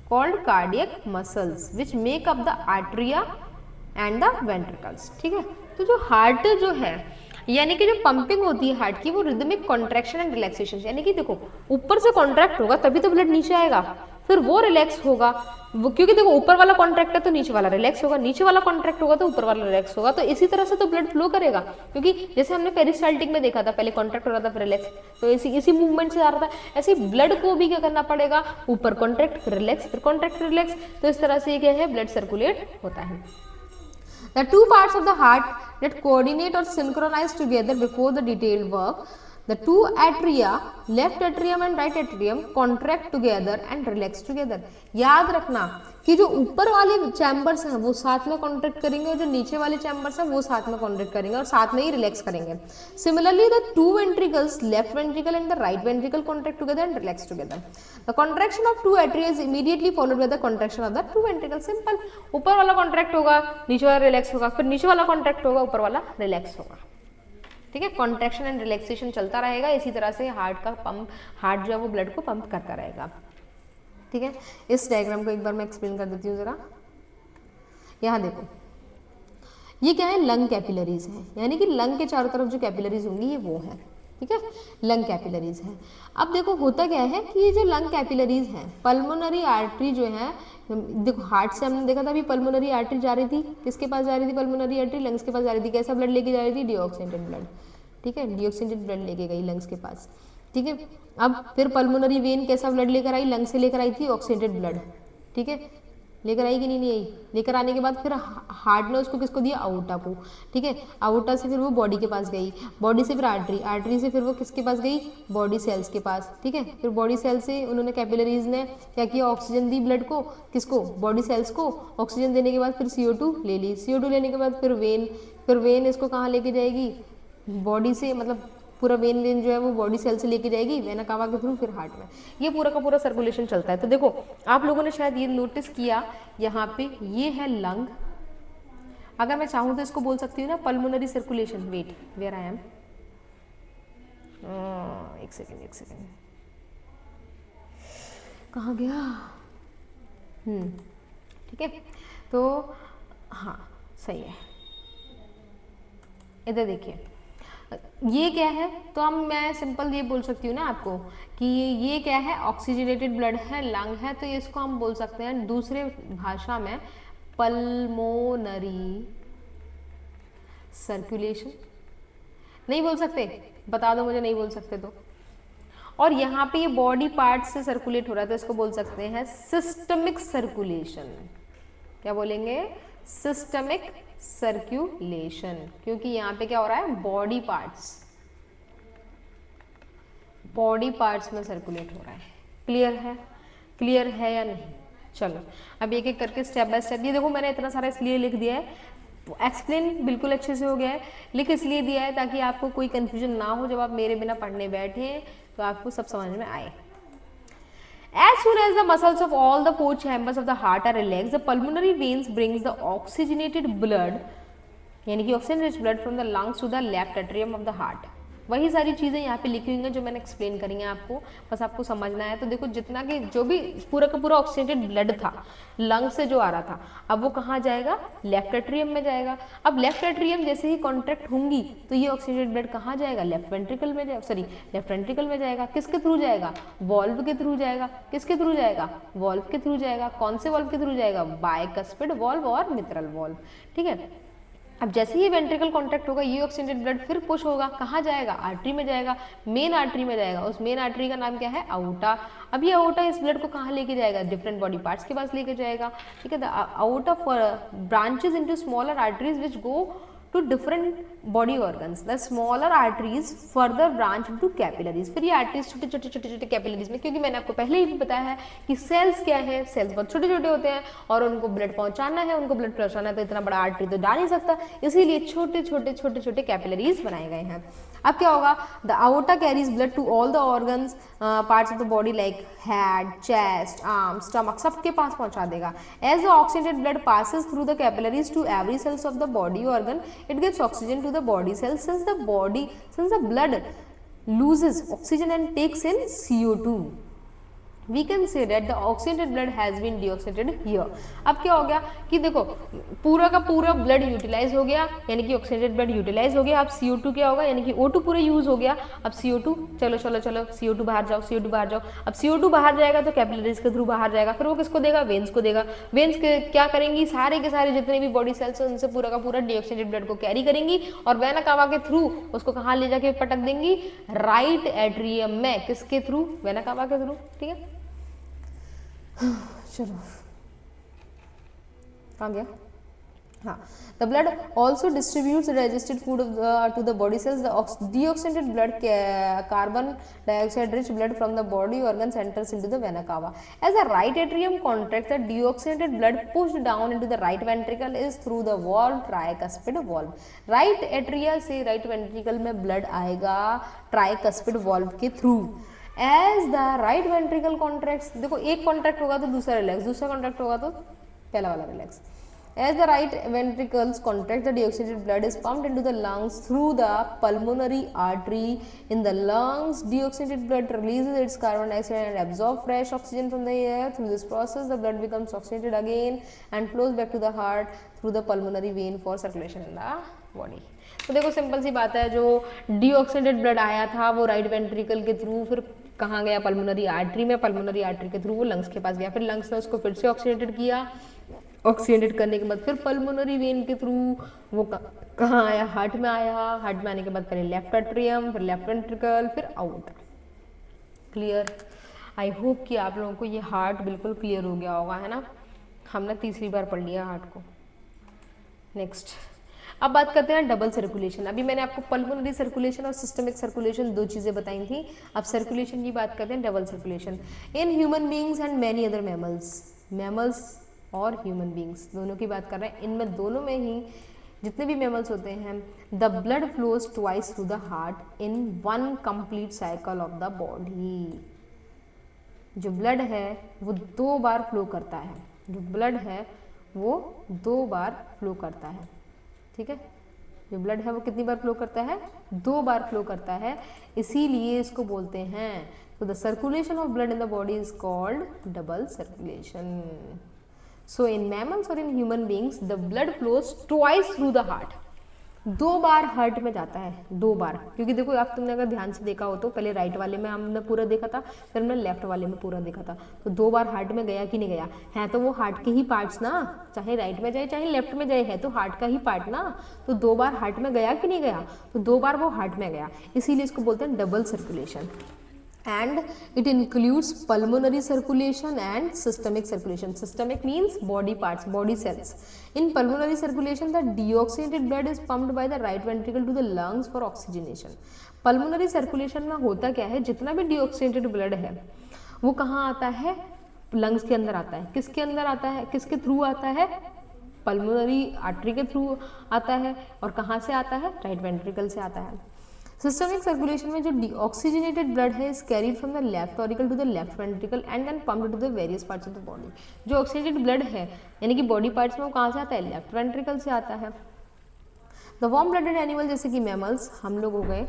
called cardiac muscles which make up the atria and the ventricles. ठीक है, तो जो हार्ट जो है यानी कि जो पंपिंग होती है हार्ट की वो रिदमिक कॉन्ट्रैक्शन एंड रिलैक्सेशन, यानी कि देखो ऊपर से कॉन्ट्रैक्ट होगा तभी तो ब्लड नीचे आएगा, फिर वो रिलैक्स होगा वो, क्योंकि देखो ऊपर वाला कॉन्ट्रैक्ट है तो नीचे वाला रिलैक्स होगा, नीचे वाला कॉन्ट्रैक्ट होगा तो ऊपर वाला रिलैक्स होगा। तो इसी तरह से तो ब्लड फ्लो करेगा, क्योंकि जैसे हमने पेरिस्टाल्टिक में देखा था पहले कॉन्ट्रैक्ट हो रहा था फिर रिलैक्स, तो इसी मूवमेंट से आ रहा था। ऐसे ब्लड को भी क्या करना पड़ेगा, ऊपर कॉन्ट्रैक्ट फिर रिलैक्स फिर कॉन्ट्रैक्ट रिलैक्स, तो इस तरह से क्या है ब्लड सर्कुलेट होता है। The two parts of the heart that coordinate or synchronize together before the detailed work, the two atria, left atrium and right atrium, contract together and relax together. याद रखना कि जो ऊपर वाले चैम्बर्स हैं वो साथ में कॉन्ट्रैक्ट करेंगे और जो नीचे वाले चैम्बर्स हैं वो साथ में कॉन्ट्रैक्ट करेंगे और साथ में ही रिलैक्स करेंगे। Similarly, the two ventricles, left ventricle and the right ventricle, contract together and relax together. The contraction of two atria is immediately followed by the contraction of the two ventricles. Simple. ऊपर वाला contract होगा, नीचे वाला relax होगा, फिर नीचे वाला contract होगा, ऊपर वाला रिलैक्स होगा। ठीक है, कॉन्ट्रैक्शन एंड रिलैक्सेशन चलता रहेगा। इसी तरह से हार्ट का पंप, हार्ट जो है वो ब्लड को पंप करता रहेगा। ठीक है, इस डायग्राम को एक बार मैं एक्सप्लेन कर देती हूँ जरा। यहाँ देखो, ये क्या है, लंग कैपिलरीज है, यानी कि लंग के चारों तरफ जो कैपिलरीज होंगी ये वो है। ठीक है, लंग कैपिलरीज है। अब देखो होता क्या है कि ये जो लंग कैपिलरीज हैं, पल्मोनरी आर्टरी जो है, देखो हार्ट से हमने देखा था अभी पल्मोनरी आर्टरी जा रही थी, किसके पास जा रही थी पल्मोनरी आर्टरी, लंग्स के पास जा रही थी। कैसा ब्लड लेके जा रही थी, डीऑक्सीनेटेड ब्लड। ठीक है, डीऑक्सीनेटेड ब्लड लेके गई लंग्स के पास। ठीक है, अब फिर पल्मोनरी वेन कैसा ब्लड लेकर आई, लंग से लेकर आई थी ऑक्सीनेटेड ब्लड। ठीक है, लेकर आई कि नहीं आई? लेकर आने के बाद फिर हार्ट ने उसको किसको दिया? आउटा को, ठीक है। आउटा से फिर वो बॉडी के पास गई, बॉडी से फिर आर्टरी, आर्टरी से फिर वो किसके पास गई? बॉडी सेल्स के पास, ठीक है। फिर बॉडी सेल से उन्होंने कैपिलरीज ने क्या किया? ऑक्सीजन दी ब्लड को, किसको? बॉडी सेल्स को। ऑक्सीजन देने के बाद फिर CO2 ले ली, CO2 लेने के बाद फिर वेन इसको कहाँ लेके जाएगी? बॉडी से, मतलब पूरा वेन जो है वो बॉडी सेल से लेके जाएगी वेना कावा के थ्रू, फिर हार्ट में। ये पूरा का पूरा सर्कुलेशन चलता है। तो देखो आप लोगों ने शायद ये नोटिस किया, यहाँ पे ये है लंग, अगर मैं चाहूँ तो इसको बोल सकती हूँ ना pulmonary circulation. Wait, where I am, एक सेकेंड, कहाँ गया? ठीक है, तो हाँ सही है। इधर देखिए ये क्या है, तो हम मैं सिंपल ये बोल सकती हूँ ना आपको कि ये क्या है? ऑक्सीजनेटेड ब्लड है, लंग है, तो इसको हम बोल सकते हैं दूसरे भाषा में पल्मोनरी सर्कुलेशन। नहीं बोल सकते? बता दो मुझे, नहीं बोल सकते तो। और यहाँ पे ये बॉडी पार्ट से सर्कुलेट हो रहा है तो इसको बोल सकते हैं सिस्टमिक सर्कुलेशन। क्या बोलेंगे? सिस्टमिक सर्कुलेशन, क्योंकि यहाँ पे क्या हो रहा है? बॉडी पार्ट्स में सर्कुलेट हो रहा है। क्लियर है या नहीं? चलो अब एक एक करके स्टेप बाय स्टेप। ये देखो मैंने इतना सारा इसलिए लिख दिया है, एक्सप्लेन बिल्कुल अच्छे से हो गया है, लिख इसलिए दिया है ताकि आपको कोई कंफ्यूजन ना हो जब आप मेरे बिना पढ़ने बैठे, तो आपको सब समझ में आए। As soon as the muscles of all the four chambers of the heart are relaxed, the pulmonary veins brings the oxygenated blood, यानी कि oxygen rich blood from the lungs to the left atrium of the heart. वही सारी चीज़ें यहाँ पे लिखी हुई हैं जो मैंने एक्सप्लेन करी हैं आपको, बस आपको समझना है। तो देखो जितना कि जो भी पूरा का पूरा ऑक्सीजनेटेड ब्लड था लंग से जो आ रहा था, अब वो कहाँ जाएगा? लेफ्ट एट्रियम में जाएगा। अब लेफ्ट एट्रियम जैसे ही कॉन्ट्रैक्ट होंगी तो ये ऑक्सीजनेटेड ब्लड कहाँ जाएगा? लेफ्ट वेंट्रिकल में जाएगा। किसके थ्रू जाएगा? वॉल्व के थ्रू जाएगा। किसके थ्रू जाएगा? वॉल्व के थ्रू जाएगा। कौन से वॉल्व के थ्रू जाएगा? बायकस्पिड वॉल्व और मित्रल वॉल्व, ठीक है। अब जैसे ही वेंट्रिकल कॉन्ट्रैक्ट होगा ये ऑक्सीजनेटेड ब्लड फिर पुश होगा, कहाँ जाएगा? आर्टरी में जाएगा, मेन आर्टरी में जाएगा। उस मेन आर्टरी का नाम क्या है? आउटा। अब ये आउटा इस ब्लड को कहाँ लेके जाएगा? डिफरेंट बॉडी पार्ट्स के पास लेके जाएगा, ठीक है। The aorta branches into smaller arteries which go to different body organs. The smaller arteries further branch into capillaries. फिर ये आर्टरीज छोटे कैपिलरीज में, क्योंकि मैंने आपको पहले ही बताया है कि सेल्स क्या है, सेल्स बहुत छोटे होते हैं और उनको ब्लड पहुंचाना है, तो इतना बड़ा आर्टरी तो डाल नहीं सकता, इसीलिए छोटे कैपिलरीज बनाए गए हैं। अब क्या होगा? The aorta carries blood to all the organs parts of the body like head, chest, arm, stomach, सबके पास पहुंचा देगा। As the oxygenated blood passes through the capillaries to every cells of the body organ, it gives oxygen to the body cells. Since the blood loses oxygen and takes in CO2, we can say that the oxygenated blood has been deoxygenated here. अब क्या हो गया कि देखो पूरा का पूरा blood utilise हो गया, यानी कि ऑक्सीजनेटेड ब्लड यूटिलाइज हो गया। अब CO2 क्या होगा? यानी कि O2 पूरा यूज हो गया। अब CO2 चलो CO2 बाहर जाओ। अब CO2 बाहर जाएगा तो कैपिलरीज के थ्रू बाहर जाएगा, फिर वो किसको देगा? वेन्स को देगा। वेन्स क्या करेंगी? सारे के सारे जितने भी बॉडी सेल्स हैं उनसे पूरा का पूरा डीऑक्सीजनेटेड ब्लड को कैरी करेंगी और वेना कावा के थ्रू उसको कहाँ ले जाके पटक देंगी? राइट एट्रियम में। किसके थ्रू? वेना कावा के थ्रू, ठीक है। चलो कहाँ गया? हाँ, the blood also distributes the digested food to the body cells. The deoxygenated blood, carbon dioxide rich blood from the body organs enters into the vena cava. As the right atrium contracts, the deoxygenated blood pushed down into the right ventricle is through the valve, tricuspid valve. Right atria से right ventricle में blood आएगा tricuspid valve के through. As the right ventricle contracts, देखो एक contract होगा तो दूसरा relax, दूसरा कॉन्ट्रैक्ट होगा तो पहला वाला relax. As the right ventricles contract, the deoxygenated blood is pumped into the lungs through the pulmonary artery. In the lungs, deoxygenated blood releases its carbon dioxide and absorbs fresh oxygen from the air. Through this process, the blood becomes oxygenated again and flows back to the heart through the pulmonary vein for circulation in the body. तो देखो simple सी बात है, जो deoxygenated blood आया था वो right ventricle के through फिर कहाँ गया? पल्मोनरी आर्टरी में। पल्मोनरी आर्टरी के थ्रू वो लंग्स के पास गया, फिर लंग्स ने उसको फिर से ऑक्सीडेटेड किया। ऑक्सीडेट करने के बाद फिर पल्मोनरी वेन के थ्रू वो कहाँ आया? हार्ट में आया। हार्ट में आने के बाद पहले लेफ्ट एट्रियम, फिर लेफ्ट वेंट्रिकल, फिर आउट। क्लियर? आई होप कि आप लोगों को ये हार्ट बिल्कुल क्लियर हो गया होगा, है ना। हमने तीसरी बार पढ़ लिया हार्ट को। नेक्स्ट, अब बात करते हैं डबल सर्कुलेशन। अभी मैंने आपको पल्मोनरी सर्कुलेशन और सिस्टमिक सर्कुलेशन दो चीज़ें बताई थी, अब सर्कुलेशन की बात करते हैं, double circulation in human beings and many other mammals और ह्यूमन बींग्स दोनों की बात कर रहे हैं। इनमें दोनों में ही जितने भी मैमल्स होते हैं, the blood flows twice through the heart in one complete cycle of the body. जो ब्लड है वो 2 बार फ्लो करता है, जो ब्लड है वो 2 बार फ्लो करता है, ठीक है। जो ब्लड है वो कितनी बार फ्लो करता है? 2 बार फ्लो करता है, इसीलिए इसको बोलते हैं, तो the circulation of blood in the body is called double circulation. So in mammals और in human beings the blood flows twice through the heart, 2 बार हार्ट में जाता है, 2 बार, क्योंकि देखो आप तुमने अगर ध्यान से देखा हो तो पहले राइट वाले में हमने पूरा देखा था, फिर हमने लेफ्ट वाले में पूरा देखा था, तो 2 बार हार्ट में गया कि नहीं गया है, तो वो हार्ट के ही पार्ट्स ना, चाहे राइट में जाए चाहे लेफ्ट में जाए, है तो हार्ट का ही पार्ट ना, तो 2 बार हार्ट में गया कि नहीं गया, तो 2 बार वो हार्ट में गया, इसीलिए इसको बोलते हैं double circulation. And it includes pulmonary circulation and systemic circulation. Systemic means body parts, body cells. In pulmonary circulation, the deoxygenated blood is pumped by the right ventricle to the lungs for oxygenation. Pulmonary circulation में होता क्या है, जितना भी deoxygenated blood है वो कहाँ आता है? लंग्स के अंदर आता है। किसके अंदर आता है? किसके थ्रू आता है? पल्मोनरी आर्टरी के थ्रू आता है, और कहाँ से आता है? राइट वेंट्रिकल से आता है। सिस्टमिक सर्कुलेशन में जो डीऑक्सीजनेटेड ब्लड है is carried from the left auricle to the left ventricle and then pumped to the various parts of the body. जो ऑक्सीजनेटेड ब्लड है यानी कि बॉडी पार्ट्स में वो कहाँ से आता है? लेफ्ट वेंट्रिकल से आता है। द वार्म ब्लडेड एनिमल जैसे कि मैमल्स, हम लोग हो गए,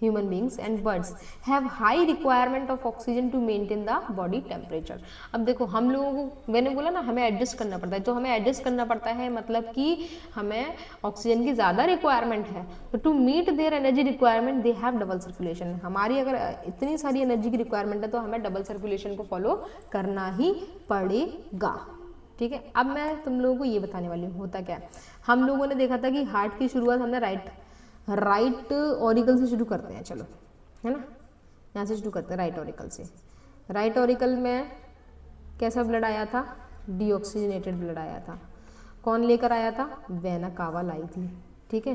human beings and birds have high requirement of oxygen to maintain the body temperature. अब देखो हम लोगों को, मैंने बोला ना हमें एडजस्ट करना पड़ता है, तो हमें एडजस्ट करना पड़ता है मतलब कि हमें ऑक्सीजन की ज़्यादा रिक्वायरमेंट है, तो to meet their energy requirement they have double circulation. हमारी अगर इतनी सारी एनर्जी की रिक्वायरमेंट है तो हमें डबल सर्कुलेशन को फॉलो करना ही पड़ेगा, ठीक है। अब मैं तुम लोगों को ये बताने वाली हूँ होता क्या है। हम लोगों ने देखा था कि हार्ट की शुरुआत हमने राइट ऑरिकल से शुरू करते हैं, चलो, है ना, यहाँ से शुरू करते हैं राइट ऑरिकल से। राइट ऑरिकल में कैसा ब्लड आया था? डीऑक्सीजनेटेड ब्लड आया था। कौन लेकर आया था? वेना कावा लाई थी, ठीक है।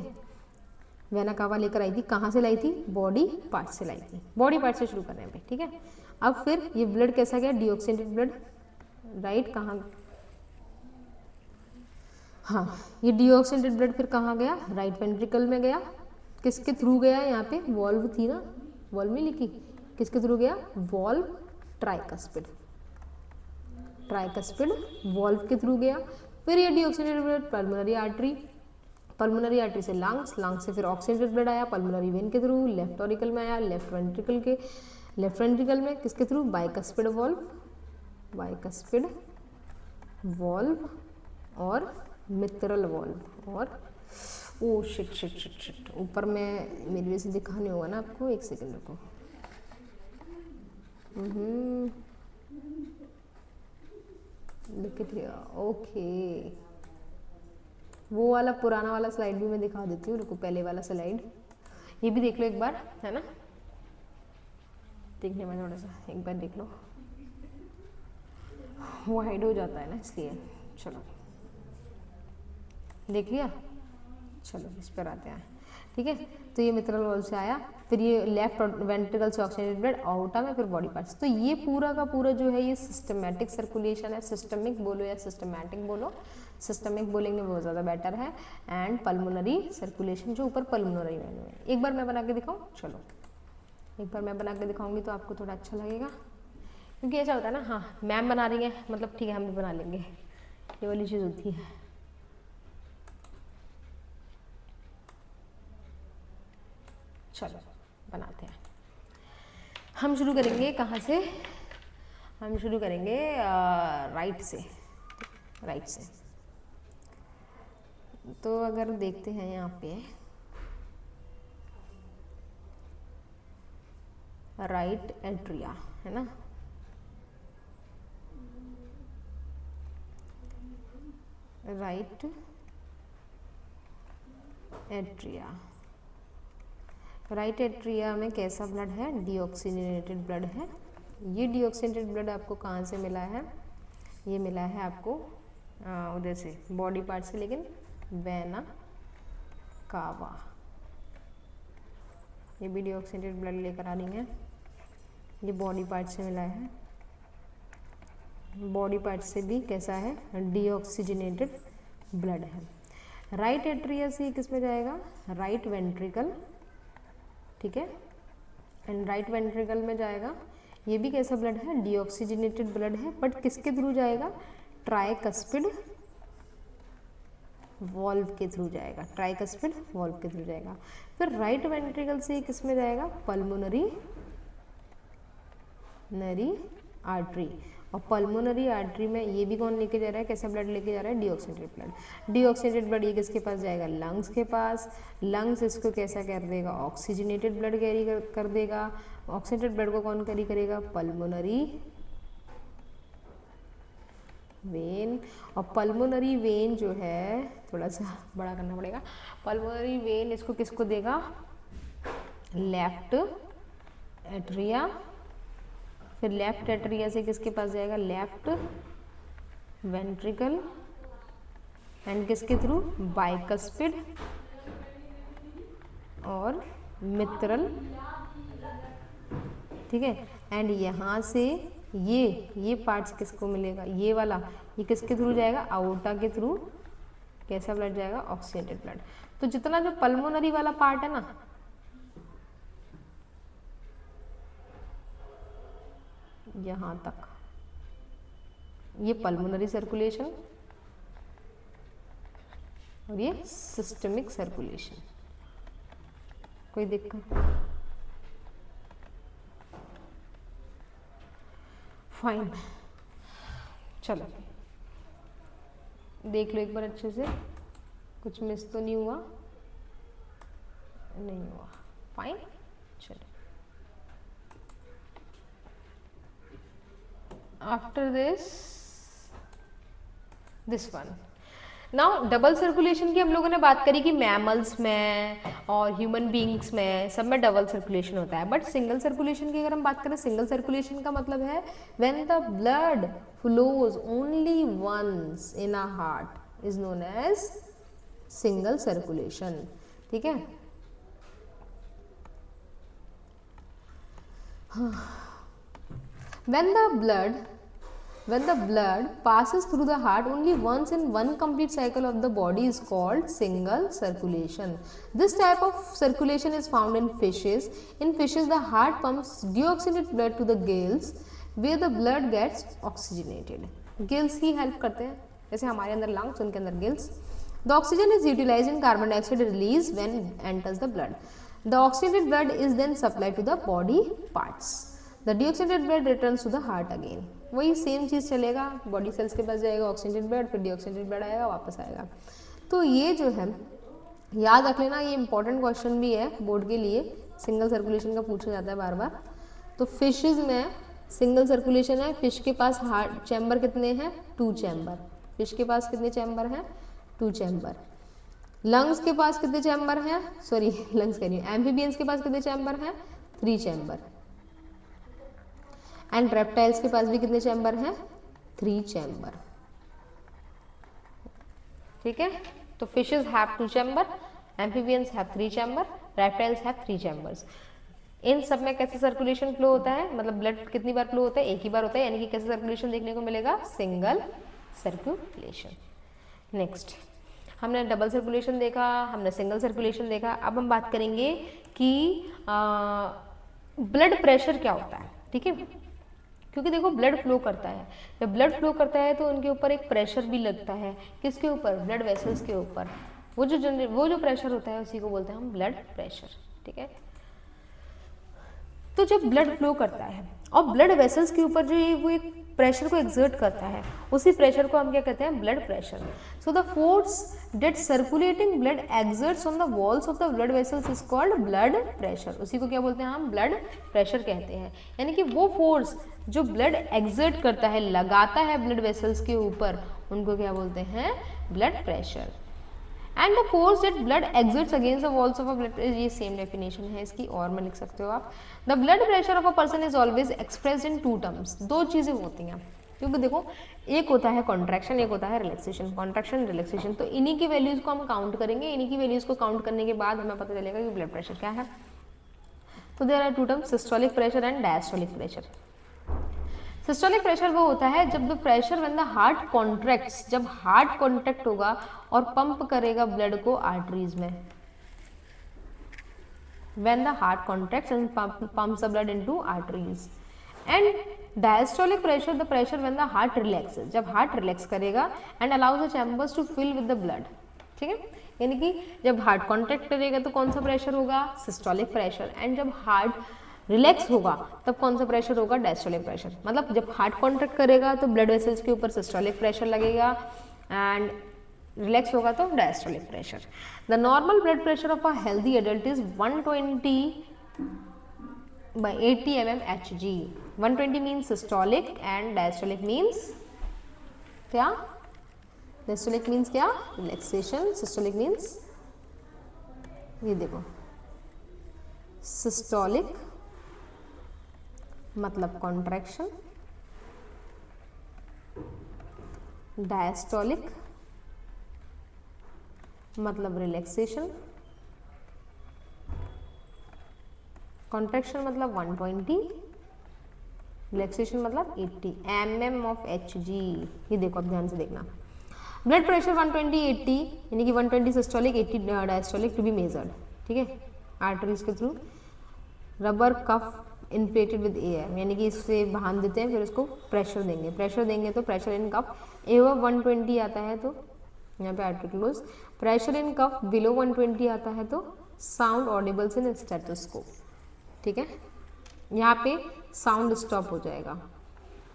वेना कावा लेकर आई थी, कहाँ से लाई थी? बॉडी पार्ट से लाई थी। बॉडी पार्ट से शुरू कर रहे हैं, ठीक है। अब फिर ये ब्लड कैसा गया? डीऑक्सीजनेटेड ब्लड, राइट, कहाँ, हाँ, ये डीऑक्सीजनेटेड ब्लड फिर कहाँ गया? राइट वेंट्रिकल में गया। किसके थ्रू गया? यहाँ पे वॉल्व थी ना, वॉल्व में लिखी, किसके थ्रू गया? वॉल्व ट्राइकस्पिड, ट्राइकस्पिड वॉल्व के थ्रू गया। फिर ये deoxygenated blood pulmonary artery, pulmonary artery से लंग्स, लंग्स से फिर ऑक्सीजनेटेड ब्लड आया पल्मोनरी वेन के थ्रू, लेफ्ट ऑरिकल में आया, लेफ्ट वेंट्रिकल में किसके through? Bicuspid valve, bicuspid valve और मित्रल वॉल्व। और oh shit shit shit shit, ऊपर में मेरी वजह से दिखाने होगा ना आपको, एक सेकंड रुको। लुक इट हियर, ओके, वो वाला पुराना वाला स्लाइड भी मैं दिखा देती हूँ, रुको, पहले वाला स्लाइड ये भी देख लो एक बार, है ना, देखने में थोड़ा सा एक बार देख लो, वो हाइड हो जाता है ना इसलिए। चलो देख लिया, चलो इस पर आते हैं, ठीक है। तो ये मित्रल वॉल्व से आया, फिर ये लेफ्ट वेंट्रिकल से ऑक्सीजनेटेड ब्लड आउटा में, फिर बॉडी पार्ट्स। तो ये पूरा का पूरा जो है ये सिस्टमेटिक सर्कुलेशन है। सिस्टमिक बोलो या सिस्टमैटिक बोलो, सिस्टमिक बोलेंगे वो ज़्यादा बेटर है। एंड पल्मोनरी सर्कुलेशन जो ऊपर पल्मोनरी वेन में। एक बार मैं बना के दिखाऊँ, चलो एक बार मैं बना के दिखाऊंगी तो आपको थोड़ा अच्छा लगेगा, क्योंकि ऐसा होता है ना, हाँ मैम बना रही है मतलब ठीक है हम भी बना लेंगे, ये वाली चीज़ होती है। चलो बनाते हैं। हम शुरू करेंगे कहाँ से? हम शुरू करेंगे राइट से, राइट से। तो अगर देखते हैं यहाँ पे राइट एट्रिया है ना, राइट एट्रिया, राइट एट्रिया में कैसा ब्लड है? डीऑक्सीजनेटेड ब्लड है। ये डीऑक्सीजनेटेड ब्लड आपको कहाँ से मिला है? ये मिला है आपको उधर से बॉडी पार्ट से, लेकिन वेना कावा, ये भी डीऑक्सीनेटेड ब्लड लेकर आ रही है। ये बॉडी पार्ट से मिला है, बॉडी पार्ट से भी कैसा है, डीऑक्सीजनेटेड ब्लड है। राइट एट्रिया से किस में जाएगा, राइट वेंट्रिकल, ठीक है, एंड राइट वेंट्रिकल में जाएगा। ये भी कैसा ब्लड है, डीऑक्सीजनेटेड ब्लड है, बट किसके थ्रू जाएगा, ट्राइकस्पिड वॉल्व के थ्रू जाएगा, ट्राइकस्पिड वॉल्व के थ्रू जाएगा। फिर राइट वेंट्रिकल से किस में जाएगा, पल्मोनरी आर्टरी, और पल्मोनरी आर्टरी में ये भी कौन लेके जा रहा है, कैसा ब्लड लेके जा रहा है, डीऑक्सीनेटेड ब्लड। डीऑक्सीनेटेड ब्लड ये किसके पास जाएगा, लंग्स के पास। लंग्स इसको कैसा कर देगा, ऑक्सीजनेटेड ब्लड कैरी कर देगा। ऑक्सीजनेटेड ब्लड को कौन कैरी करेगा, पल्मोनरी वेन। और पल्मोनरी वेन जो है, थोड़ा सा बड़ा करना पड़ेगा, पल्मोनरी वेन इसको किसको देगा, लेफ्ट एट्रिया। फिर लेफ्ट एट्रिया से किसके पास जाएगा, लेफ्ट वेंट्रिकल, एंड किसके थ्रू, बाइकस्पिड और मित्रल, ठीक है। एंड यहाँ से ये पार्ट्स किसको मिलेगा, ये वाला, ये किसके थ्रू जाएगा, आउटा के थ्रू कैसा ब्लड जाएगा, ऑक्सीजनेटेड ब्लड। तो जितना जो पल्मोनरी वाला पार्ट है ना, यहाँ तक, ये पल्मोनरी सर्कुलेशन और ये सिस्टमिक सर्कुलेशन। कोई दिक्कत, फाइन। चलो देख लो एक बार अच्छे से, कुछ मिस तो नहीं हुआ, नहीं हुआ, फाइन। चलो after this one, now double circulation की हम लोगों ने बात करी कि मैमल्स में और ह्यूमन बींग्स में सब में डबल सर्कुलेशन होता है। बट सिंगल सर्कुलेशन की अगर हम बात करें, सिंगल सर्कुलेशन का मतलब है when the blood flows only once in a heart is known as single circulation, ठीक है। When the blood passes through the heart only once in one complete cycle of the body is called single circulation. This type of circulation is found in fishes. In fishes, the heart pumps deoxygenated blood to the gills where the blood gets oxygenated. Gills he help करते हैं, जैसे हमारे अंदर lungs, उनके अंदर gills. The oxygen is utilized in carbon dioxide release when it enters the blood. The oxygenated blood is then supplied to the body parts. The deoxygenated blood returns to the heart again. वही same चीज़ चलेगा, body cells के पास जाएगा oxygenated blood, फिर deoxygenated blood आएगा, वापस आएगा। तो ये जो है याद रख लेना, ये इंपॉर्टेंट क्वेश्चन भी है बोर्ड के लिए, सिंगल सर्कुलेशन का पूछा जाता है बार बार। तो फिशेज में सिंगल सर्कुलेशन है, फिश के पास हार्ट चैम्बर कितने हैं, 2 चैम्बर। फिश के पास कितने चैम्बर हैं, 2 चैम्बर। लंग्स के पास कितने चैम्बर हैं, सॉरी लंग्स कह रही हूँ, एम्फीबियंस के पास कितने चैम्बर हैं, 3 चैम्बर। एंड रेप्टाइल्स के पास भी कितने चैम्बर हैं, 3 चैम्बर, ठीक है। तो fishes have 2 chamber, amphibians have 3 chamber, reptiles have 3 chambers. इन सब में कैसे सर्कुलेशन फ्लो होता है, मतलब ब्लड कितनी बार फ्लो होता है, एक ही बार होता है, यानी कि कैसे सर्कुलेशन देखने को मिलेगा, सिंगल सर्कुलेशन। नेक्स्ट हमने डबल सर्कुलेशन देखा, हमने सिंगल सर्कुलेशन देखा। अब हम बात करेंगे कि ब्लड प्रेशर क्या होता है, ठीक है। क्योंकि देखो ब्लड फ्लो करता है, जब ब्लड फ्लो करता है तो उनके ऊपर एक प्रेशर भी लगता है, किसके ऊपर, ब्लड वेसल्स के ऊपर। वो जो प्रेशर होता है उसी को बोलते हैं हम ब्लड प्रेशर, ठीक है। तो जब ब्लड फ्लो करता है और ब्लड वेसल्स के ऊपर जो ये वो एक प्रेशर को एक्सर्ट करता है, उसी प्रेशर को हम क्या कहते हैं, blood pressure. So the force that circulating blood exerts on the walls of the blood vessels is called blood pressure. उसी को क्या बोलते हैं हम, ब्लड प्रेशर कहते हैं। यानी कि वो फोर्स जो ब्लड एक्सर्ट करता है, लगाता है ब्लड वेसल्स के ऊपर, उनको क्या बोलते हैं, blood pressure. And the force that blood exerts against the walls of a blood, ये सेम डेफिनेशन है इसकी, और में लिख सकते हो आप। The blood pressure of a person is always expressed in 2 terms. 2 चीज़ें होती हैं, क्योंकि देखो एक होता है कॉन्ट्रैक्शन, एक होता है रिलैक्सेशन, कॉन्ट्रैक्शन रिलैक्सेशन, तो इन्हीं की वैल्यूज को हम काउंट करेंगे, इन्हीं की वैल्यूज को काउंट करने के बाद हमें पता चलेगा कि ब्लड प्रेशर क्या है। तो there are two terms, systolic pressure and diastolic pressure. Systolic pressure वो होता है जब the pressure when the heart contracts, जब हार्ट कॉन्ट्रैक्ट होगा और पंप करेगा ब्लड को आर्टरीज में, when the heart contracts and pumps the blood into arteries. And diastolic pressure, the pressure when the heart relaxes, जब हार्ट रिलैक्स करेगा and allows the chambers to fill with the blood, ठीक है, यानी कि जब heart contract करेगा तो कौन सा प्रेशर होगा, सिस्टोलिक प्रेशर, एंड जब हार्ट रिलैक्स होगा तब कौन सा प्रेशर होगा, डायस्टोलिक प्रेशर। मतलब जब हार्ट कॉन्ट्रैक्ट करेगा तो ब्लड वेसल्स के ऊपर सिस्टोलिक प्रेशर लगेगा एंड रिलैक्स होगा तो diastolic pressure. The normal blood pressure of a healthy adult is 120/80 mmHg। 120 means systolic and diastolic means क्या, डायस्टोलिक मीन्स क्या, रिलैक्सेशन, सिस्टोलिक मीन्स ये देखो, सिस्टोलिक मतलब कॉन्ट्रैक्शन, डायस्टोलिक मतलब रिलैक्सेशन, कॉन्ट्रैक्शन मतलब 120, रिलैक्सेशन मतलब 80 mm of Hg। ये देखो अब ध्यान से देखना, ब्लड प्रेशर 120/80 यानी कि 120 systolic 80 diastolic to be measured, ठीक है, आर्टरीज के थ्रू। Rubber cuff inflated with air, यानी कि इससे बांध देते हैं, फिर उसको प्रेशर देंगे, प्रेशर देंगे तो प्रेशर इन कफ एवर 120 आता है तो यहाँ पे artery close, pressure in cuff below 120 आता है तो साउंड ऑडिबल्स इन स्टेथोस्कोप, ठीक है, यहाँ पे साउंड स्टॉप हो जाएगा,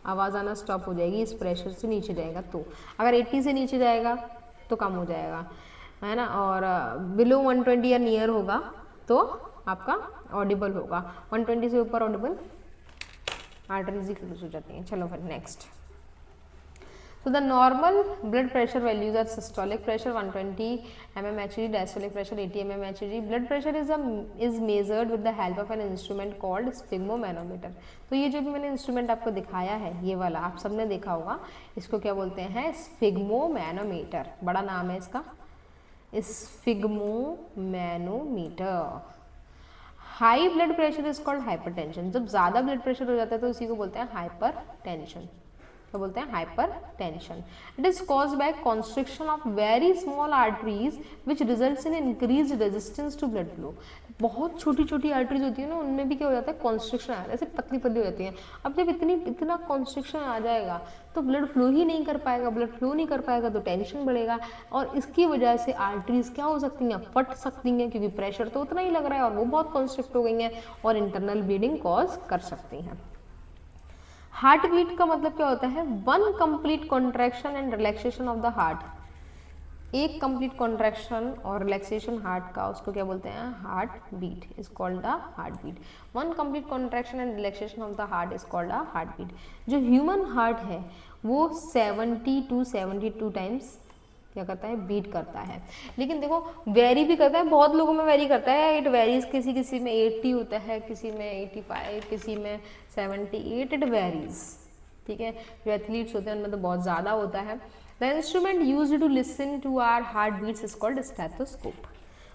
आवाज़ आना स्टॉप हो जाएगी, इस प्रेशर से नीचे जाएगा तो, अगर 80 से नीचे जाएगा तो कम हो जाएगा, है ना, और बिलो 120 या नियर होगा तो आपका ऑडिबल होगा, 120 से ऊपर ऑडिबल, आर्टरीज क्लोज हो जाती हैं। चलो फिर next. So the normal blood pressure values are systolic pressure 120 mmHg, diastolic pressure 80 mmHg. Blood pressure is measured with the help of an instrument called sphygmomanometer. तो ये जो भी मैंने इंस्ट्रूमेंट आपको दिखाया है, ये वाला आप सबने देखा होगा, इसको क्या बोलते हैं, स्फिग्मोमैनोमीटर, बड़ा नाम है इसका, sphygmomanometer. High blood pressure is called hypertension, जब ज़्यादा ब्लड प्रेशर हो जाता है तो उसी को बोलते हैं हाइपरटेंशन, तो बोलते हैं hypertension. It is caused by constriction of very small arteries which results in increased resistance to blood flow. बहुत छोटी छोटी आर्टरीज होती है ना, उनमें भी क्या हो जाता है, कॉन्स्ट्रिक्शन आ, ऐसे पतली पतली हो जाती हैं। अब जब इतना कॉन्स्ट्रिक्शन आ जाएगा तो ब्लड फ्लो ही नहीं कर पाएगा, ब्लड फ्लो नहीं कर पाएगा तो टेंशन बढ़ेगा, और इसकी वजह से आर्टरीज क्या हो सकती हैं, फट सकती हैं, क्योंकि प्रेशर तो उतना ही लग रहा है और वो बहुत कॉन्स्ट्रिक्ट हो गई हैं और इंटरनल ब्लीडिंग कॉज कर सकती हैं। हार्ट बीट का मतलब क्या होता है, one complete contraction and relaxation of the heart, एक कंप्लीट कॉन्ट्रैक्शन और रिलैक्सेशन हार्ट का, उसको क्या बोलते हैं, heart beat is called the heart beat. One complete contraction and relaxation of the heart is called the heart beat. जो human heart है वो 70 to 72 टाइम्स क्या करता है, बीट करता है, लेकिन देखो वेरी भी करता है, बहुत लोगों में वेरी करता है, इट वेरीज, किसी किसी में 80 होता है, किसी में 85, किसी में 78, इट वेरीज, ठीक है। जो एथलीट्स होते हैं उनमें तो बहुत ज़्यादा होता है। The instrument used to listen to our heart beats is called stethoscope.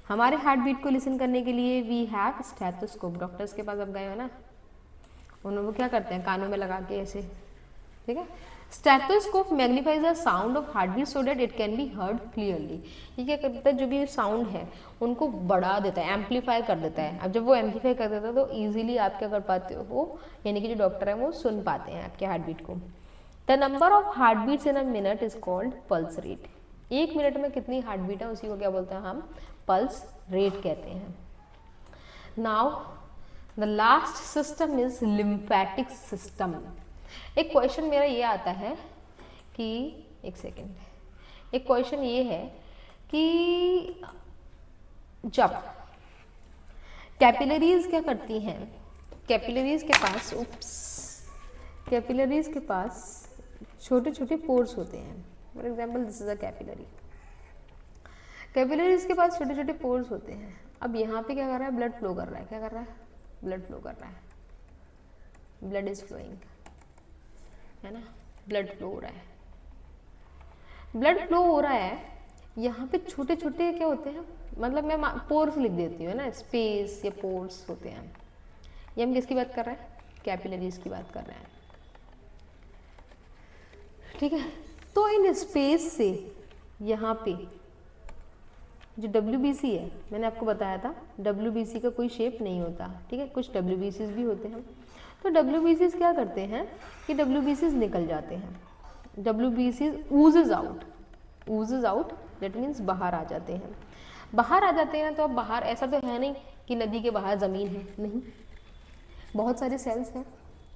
हमारे हार्ट बीट को लिसन करने के लिए वी हैव स्टेथोस्कोप। डॉक्टर्स के पास अब गए हो ना, उन्होंने वो क्या करते हैं, कानों में लगा के ऐसे, ठीक है। Stethoscope magnifies the sound of heart beat so that it can be heard clearly. ये क्या करता है, जो भी साउंड है उनको बढ़ा देता है, एम्पलीफाई कर देता है। अब जब वो एम्पलीफाई कर देता है तो इजीली आप क्या कर पाते हो, यानी कि जो डॉक्टर है वो सुन पाते हैं आपके हार्ट बीट को। The number of heart beats in a minute is called pulse rate. एक मिनट में कितनी हार्ट बीट है उसी को क्या बोलते हैं हम, पल्स रेट कहते हैं। Now the last system is lymphatic system. एक क्वेश्चन मेरा ये आता है कि, एक सेकेंड, एक क्वेश्चन ये है कि जब कैपिलरीज क्या करती हैं, कैपिलरीज के पास छोटे छोटे पोर्स होते हैं। For example this is a capillary, capillaries के पास छोटे छोटे पोर्स होते हैं। अब यहाँ पे क्या कर रहा है, ब्लड फ्लो कर रहा है, क्या कर रहा है, ब्लड फ्लो कर रहा है, ब्लड इज फ्लोइंग, है ना। ब्लड फ्लो हो रहा है, ब्लड फ्लो हो रहा है, यहाँ पे छोटे छोटे क्या होते हैं, मतलब मैं पोर्स लिख देती हूँ ना, स्पेस या पोर्स होते हैं। ये हम किसकी बात कर रहे हैं, कैपिलरीज की बात कर रहे हैं, ठीक है। तो इन स्पेस से यहाँ पे जो WBC है, मैंने आपको बताया था WBC का कोई शेप नहीं होता, ठीक है, कुछ WBCs भी होते हैं। तो WBCs क्या करते हैं कि WBCs निकल जाते हैं, WBCs oozes out, that means बाहर आ जाते हैं। बाहर आ जाते हैं तो अब बाहर ऐसा तो है नहीं कि नदी के बाहर ज़मीन है, नहीं, बहुत सारे सेल्स हैं,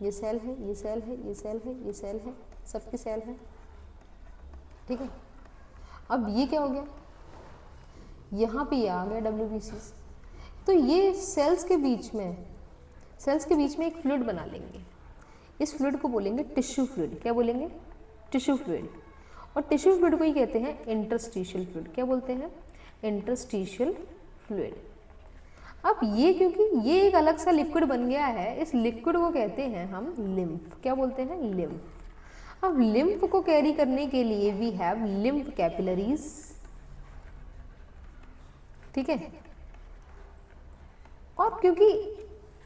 ये सेल है, ये सेल है, ये सेल है, ये सेल है, सबके सेल हैं, ठीक है। अब ये क्या हो गया, यहाँ पे ये आ गया WBCs। तो ये सेल्स के बीच में एक फ्लूइड बना लेंगे, इस फ्लूइड को बोलेंगे टिश्यू फ्लूइड। क्या बोलेंगे, टिश्यू फ्लूइड। और टिश्यू फ्लूइड को ही कहते हैं इंटरस्टिशियल फ्लूइड। क्या बोलते हैं, इंटरस्टिशियल फ्लूइड। अब ये क्योंकि ये एक अलग सा लिक्विड बन गया है, इस लिक्विड को कहते हैं हम लिम्फ। क्या बोलते हैं, लिम्फ। अब लिम्फ को कैरी करने के लिए वी हैव लिम्फ कैपिलरीज, ठीक है। और क्योंकि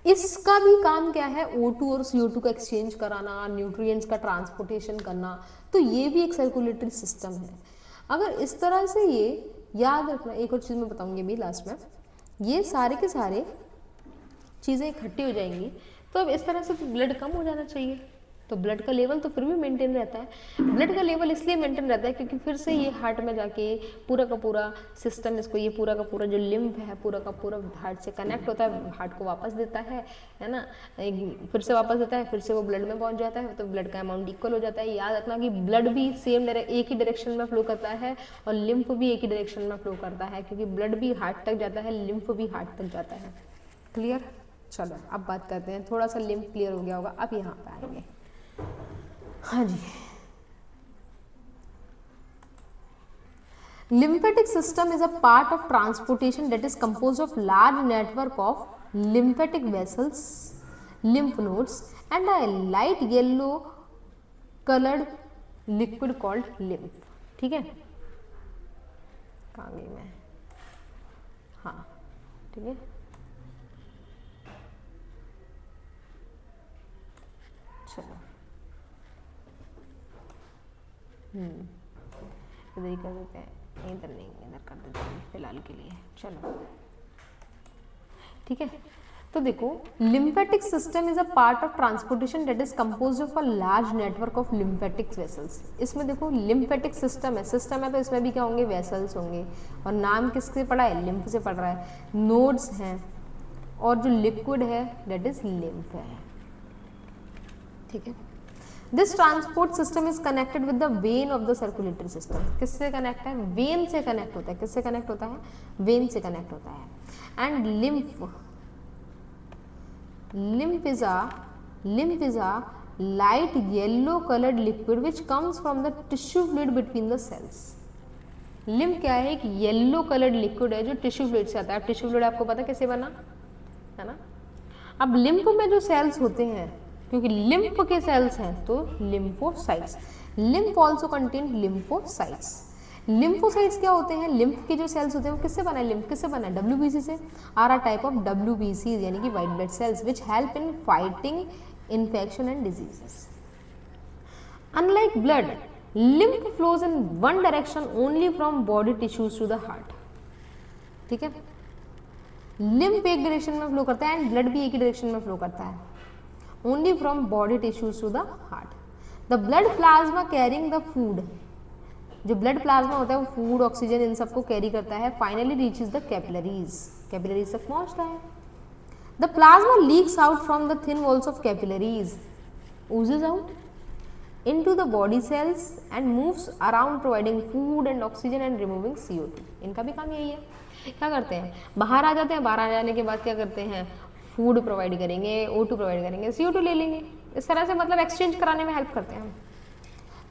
इसका भी काम क्या है, O2 और CO2 का एक्सचेंज कराना, न्यूट्रिएंट्स का ट्रांसपोर्टेशन करना, तो ये भी एक सर्कुलेटरी सिस्टम है। अगर इस तरह से ये याद रखना, एक और चीज़ मैं बताऊंगी अभी लास्ट में, ये सारे के सारे चीज़ें इकट्ठी हो जाएंगी, तो अब इस तरह से तो ब्लड कम हो जाना चाहिए, तो ब्लड का लेवल तो फिर भी मेंटेन रहता है। ब्लड का लेवल इसलिए मेंटेन रहता है क्योंकि फिर से ये हार्ट में जाके पूरा का पूरा सिस्टम इसको, ये पूरा का पूरा जो लिम्फ है पूरा का पूरा हार्ट से कनेक्ट होता है, हार्ट को वापस देता है ना, फिर से वापस देता है, फिर से वो ब्लड में पहुंच जाता है, तो ब्लड का अमाउंट इक्वल हो जाता है। याद रखना कि ब्लड भी सेम एक ही डायरेक्शन में फ्लो करता है और लिम्फ भी एक ही डायरेक्शन में फ्लो करता है, क्योंकि ब्लड भी हार्ट तक जाता है, लिम्फ भी हार्ट तक जाता है। क्लियर? चलो अब बात करते हैं, थोड़ा सा लिम्फ क्लियर हो गया होगा, अब यहाँ पे आएंगे। हाँ जी, lymphatic system is a part of transportation that is composed of large network of lymphatic vessels, lymph nodes and a light yellow colored liquid called lymph। ठीक है, कहाँ गई मैं, हाँ ठीक है, चलो इधर ही कर देते हैं, इधर नहीं, इधर कर देते हैं फिलहाल के लिए। चलो ठीक है, तो देखो lymphatic system is a part of transportation that is composed of a large network of lymphatic vessels. इसमें देखो लिम्फेटिक सिस्टम है तो इसमें भी क्या होंगे, वेसल्स होंगे, और नाम किससे पढ़ा है, लिम्फ से पढ़ रहा है, नोड्स हैं, और जो लिक्विड है दैट इज लिम्फ है। ठीक है, this transport system is connected with the when of the circulatory system. किससे कनेक्ट है, वेन से कनेक्ट होता है। किससे कनेक्ट होता है, वेन से कनेक्ट होता है। And lymph is a light yellow colored liquid which comes from the tissue fluid between the cells। lymph क्या है, एक येलो कलर्ड लिक्विड है जो टिश्यू फ्लूइड से आता है। टिश्यू फ्लूइड आपको पता कैसे बना है ना। अब लिम्फ में जो सेल्स होते हैं, क्योंकि लिम्फ के सेल्स हैं तो lymphocytes, lymph also contain lymphocytes. Lymphocytes क्या होते हैं, लिम्फ के जो सेल्स होते हैं वो किससे बना है, लिम्फ किससे बना है, WBC से। आर टाइप ऑफ WBC यानी कि white blood cells which help in fighting infection and diseases. Unlike blood, lymph flows in one direction only from body tissues to the heart। ठीक है, lymph एक direction में flow करता है and blood भी एक ही डायरेक्शन में फ्लो करता है, only from body tissues to the heart। the blood plasma carrying the food, जो ब्लड प्लाज्मा होता है वो फूड, ऑक्सीजन, इन सबको कैरी करता है, finally reaches the capillaries, capillaries तक पहुंचता है। The plasma leaks out from the thin walls of capillaries, oozes out into the body cells and moves around providing food and oxygen and removing CO2। इनका भी काम यही है, क्या करते हैं, बाहर आ जाते हैं, बाहर आ जाने के बाद क्या करते हैं, फूड प्रोवाइड करेंगे, O2 प्रोवाइड करेंगे, CO2 ले लेंगे, इस तरह से मतलब एक्सचेंज कराने में हेल्प करते हैं।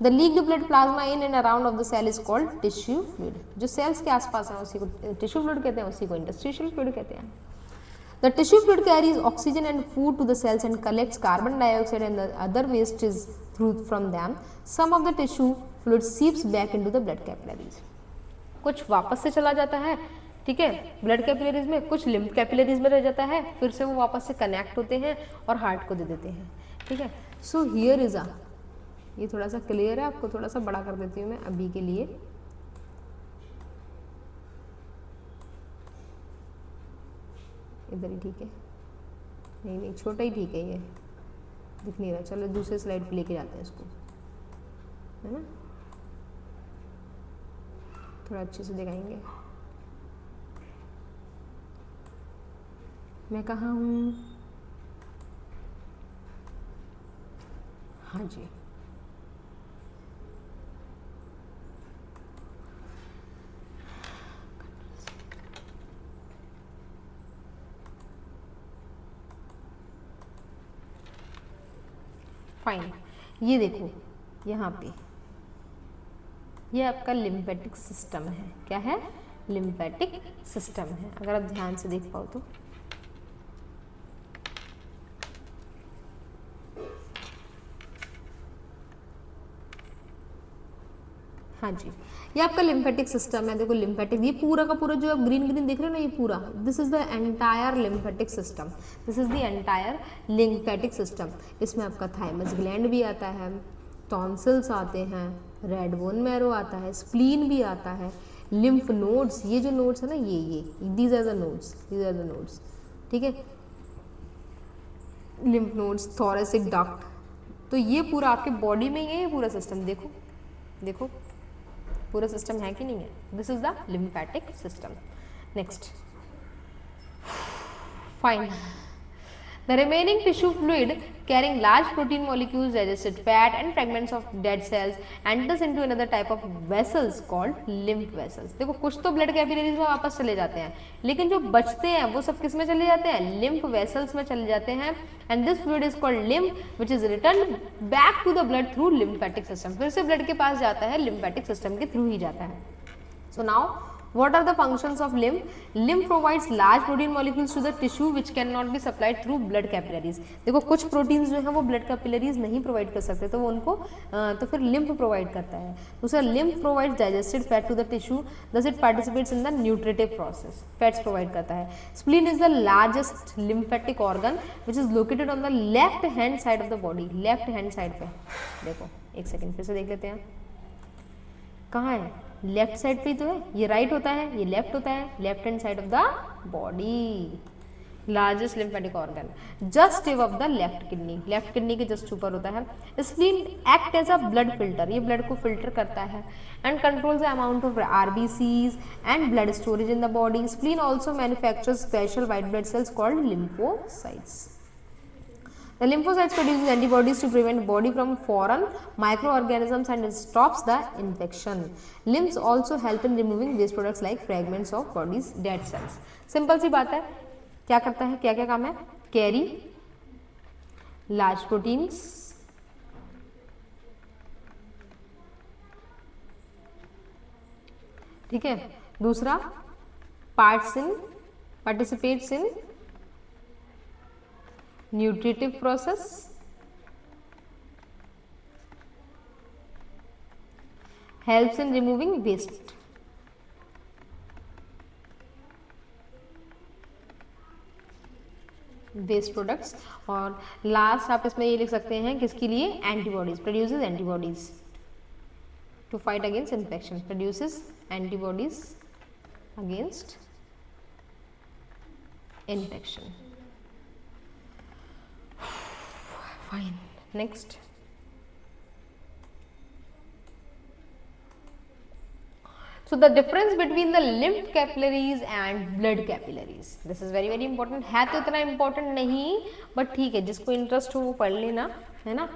The leaked blood plasma in and around of the cell is called tissue fluid। जो सेल्स के आसपास है उसी को टिश्यू फ्लूइड कहते हैं, उसी को इंटरस्टिशियल फ्लूइड कहते हैं। The tissue fluid carries oxygen and food to the cells and collects carbon dioxide and the other wastes from them. Some of the tissue fluid seeps back into the blood capillaries. कुछ वापस से चला जाता है, ठीक है, blood capillaries में, कुछ लिम्फ कैपिलरीज में रह जाता है, फिर से वो वापस से कनेक्ट होते हैं और हार्ट को दे देते हैं, ठीक है. सो हियर इज ये थोड़ा सा क्लियर है, आपको थोड़ा सा बड़ा कर देती हूँ मैं अभी के लिए. इधर ही ठीक है, नहीं छोटा ही ठीक है, ये दिख नहीं रहा. चलो दूसरे स्लाइड पे लेके जाते हैं इसको, है ना, थोड़ा अच्छे से दिखाएंगे. मैं कहाँ हूँ, हाँ जी, फाइन. ये देखो यहाँ पे ये आपका लिम्फेटिक सिस्टम है. क्या है? लिम्फेटिक सिस्टम है. अगर आप ध्यान से देख पाओ तो हाँ जी, ये आपका लिम्फेटिक सिस्टम है. देखो लिम्फेटिक, ये पूरा का पूरा जो आप ग्रीन ग्रीन देख रहे हो ना, ये पूरा, this is the entire lymphatic system. This is the entire lymphatic system. इसमें आपका थाइमस ग्लैंड भी आता है, टॉन्सिल्स आते हैं, रेड बोन मैरो आता है, स्प्लीन भी आता है, लिम्फ नोड्स, ये जो नोड्स है ना, ये these are the nodes, these are the nodes, ठीक है, लिम्फ नोड्स, थोरेसिक डक्ट. तो ये पूरा आपके बॉडी में ही है, ये पूरा सिस्टम. देखो देखो पूरा सिस्टम है कि नहीं है. This is the lymphatic system. Next, fine. The remaining tissue fluid carrying large protein molecules, digested fat and fragments of dead cells enters into another type of vessels called lymph vessels. देखो कुछ तो blood capillaries में वापस चले जाते हैं, लेकिन जो बचते हैं वो सब किस में चले जाते हैं? लिम्फ वेसल्स में चले जाते हैं. And this fluid is called lymph which is return back to the blood through lymphatic system. फिर से ब्लड के पास जाता है, लिम्फेटिक सिस्टम के थ्रू ही जाता है. So now what are the functions of lymph? Lymph provides large protein molecules to the tissue which cannot be supplied through blood capillaries. देखो कुछ प्रोटीन्स जो है वो ब्लड कैपिलरीज नहीं प्रोवाइड कर सकते, तो वो उनको तो फिर लिम्फ प्रोवाइड करता है. दूसरा, lymph provides digested fat to the tissue, thus it participates in the nutritive process. Fats provide करता है. Spleen is the largest lymphatic organ which is located on the left hand side of the body. Left hand side पे देखो, एक second फिर से देख लेते हैं, कहाँ है? लेफ्ट साइड पे तो है, ये राइट होता है, ये लेफ्ट होता है. Left hand side of the body, largest lymphatic organ, just above the left kidney. Left kidney के जस्ट ऊपर होता है. Spleen act as a blood filter, ये ब्लड को फिल्टर करता है. And controls the amount of RBCs and blood storage in the body. Spleen also manufactures special white blood cells called lymphocytes. The lymphocytes produces antibodies to prevent body from foreign microorganisms and stops the infection. Lymphs also help in removing waste products like fragments of body's dead cells. Simple सी बात है. क्या करता है, क्या क्या काम है? Carry large proteins, ठीक है. दूसरा, participates in nutritive process, helps in removing waste. Waste products. और लास्ट आप इसमें ये लिख सकते हैं किसके लिए? Antibodies. Produces antibodies to fight against infection. Produces antibodies against infection. Fine. Next. So the difference between the lymph capillaries and blood capillaries. This is very very important. है तो इतना important नहीं, but ठीक है, जिसको interest हो वो पढ़ लेना, है ना.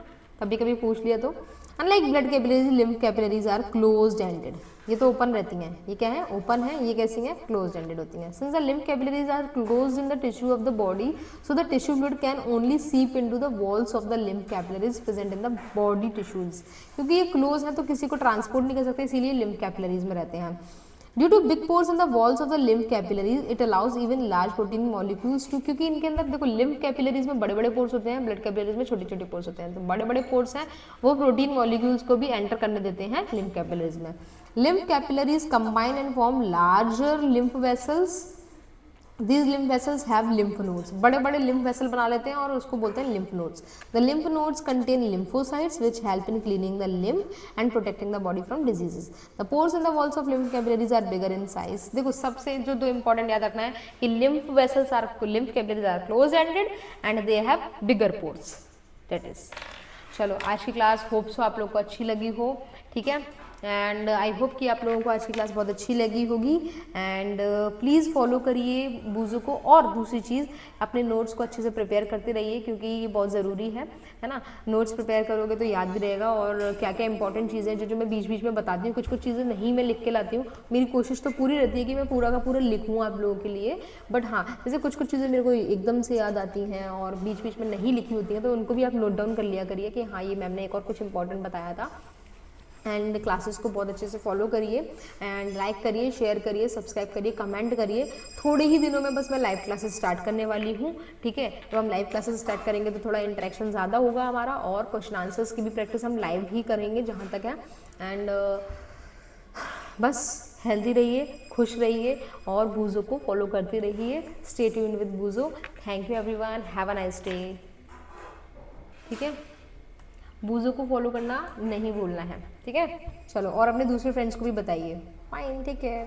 कभी कभी पूछ लिया तो. Unlike blood capillaries, lymph capillaries are closed ended. ये तो ओपन रहती हैं. ये क्या है? ओपन है. ये कैसी हैं? क्लोज्ड एंडेड होती हैं. Since the lymph capillaries are closed in the tissue of the body, so the tissue fluid can only seep into the walls of the lymph capillaries present in the body tissues. क्योंकि ये close है तो किसी को transport नहीं कर सकते, इसीलिए lymph capillaries में रहते हैं. Due to big pores in the walls of the lymph capillaries it allows even large protein molecules to, क्योंकि इनके अंदर देखो लिम्फ कैपिलरीज में बड़े बड़े पोर्स होते हैं, ब्लड कैपिलरीज में छोटे छोटे पोर्स होते हैं, तो बड़े बड़े पोर्स हैं वो प्रोटीन मॉलिक्यूल्स को भी एंटर करने देते हैं लिम्फ कैपिलरीज में। Lymph capillaries combine and form larger lymph vessels, These lymph vessels have lymph nodes, बड़े बड़े lymph vessel बना लेते हैं और उसको बोलते हैं lymph nodes. The lymph nodes contain lymphocytes which help in cleaning the lymph and protecting the body from diseases. The pores in the walls of lymph capillaries are bigger in size. देखो सबसे जो दो important याद रखना है कि lymph vessels are, lymph capillaries are close ended and they have bigger pores. That is. चलो आज की क्लास होप सो आप लोग को अच्छी लगी हो, ठीक है, एंड आई होप कि आप लोगों को आज की क्लास बहुत अच्छी लगी होगी। एंड प्लीज़ फॉलो करिए बूजो को, और दूसरी चीज़ अपने नोट्स को अच्छे से प्रिपेयर करते रहिए क्योंकि ये बहुत ज़रूरी है ना। नोट्स प्रिपेयर करोगे तो याद भी रहेगा, और क्या क्या इंपॉर्टेंट चीज़ें जो मैं बीच बीच में बताती हूँ, कुछ कुछ चीज़ें नहीं मैं लिख के लाती हूँ, मेरी कोशिश तो पूरी रहती है कि मैं पूरा का पूरा लिखूँ आप लोगों के लिए, बट हाँ जैसे कुछ कुछ चीज़ें मेरे को एकदम से याद आती हैं और बीच बीच में नहीं लिखी होती हैं, तो उनको भी आप नोट डाउन कर लिया करिए कि हाँ ये मैम ने एक और कुछ इंपॉर्टेंट बताया था। एंड क्लासेस को बहुत अच्छे से फॉलो करिए एंड लाइक करिए, शेयर करिए, सब्सक्राइब करिए, कमेंट करिए। थोड़े ही दिनों में बस मैं लाइव क्लासेस स्टार्ट करने वाली हूँ, ठीक है। तो हम लाइव क्लासेस स्टार्ट करेंगे तो थोड़ा इंटरेक्शन ज़्यादा होगा हमारा, और क्वेश्चन आंसर्स की भी प्रैक्टिस हम लाइव ही करेंगे जहाँ तक है। एंड बस हेल्दी रहिए, खुश रहिए और बूजो को फॉलो करते रहिए। Stay tuned with बूजो। Thank you everyone, have a nice day, ठीक है। बूजो को फॉलो करना नहीं भूलना है, ठीक है। चलो, और अपने दूसरे फ्रेंड्स को भी बताइए। Fine, take care.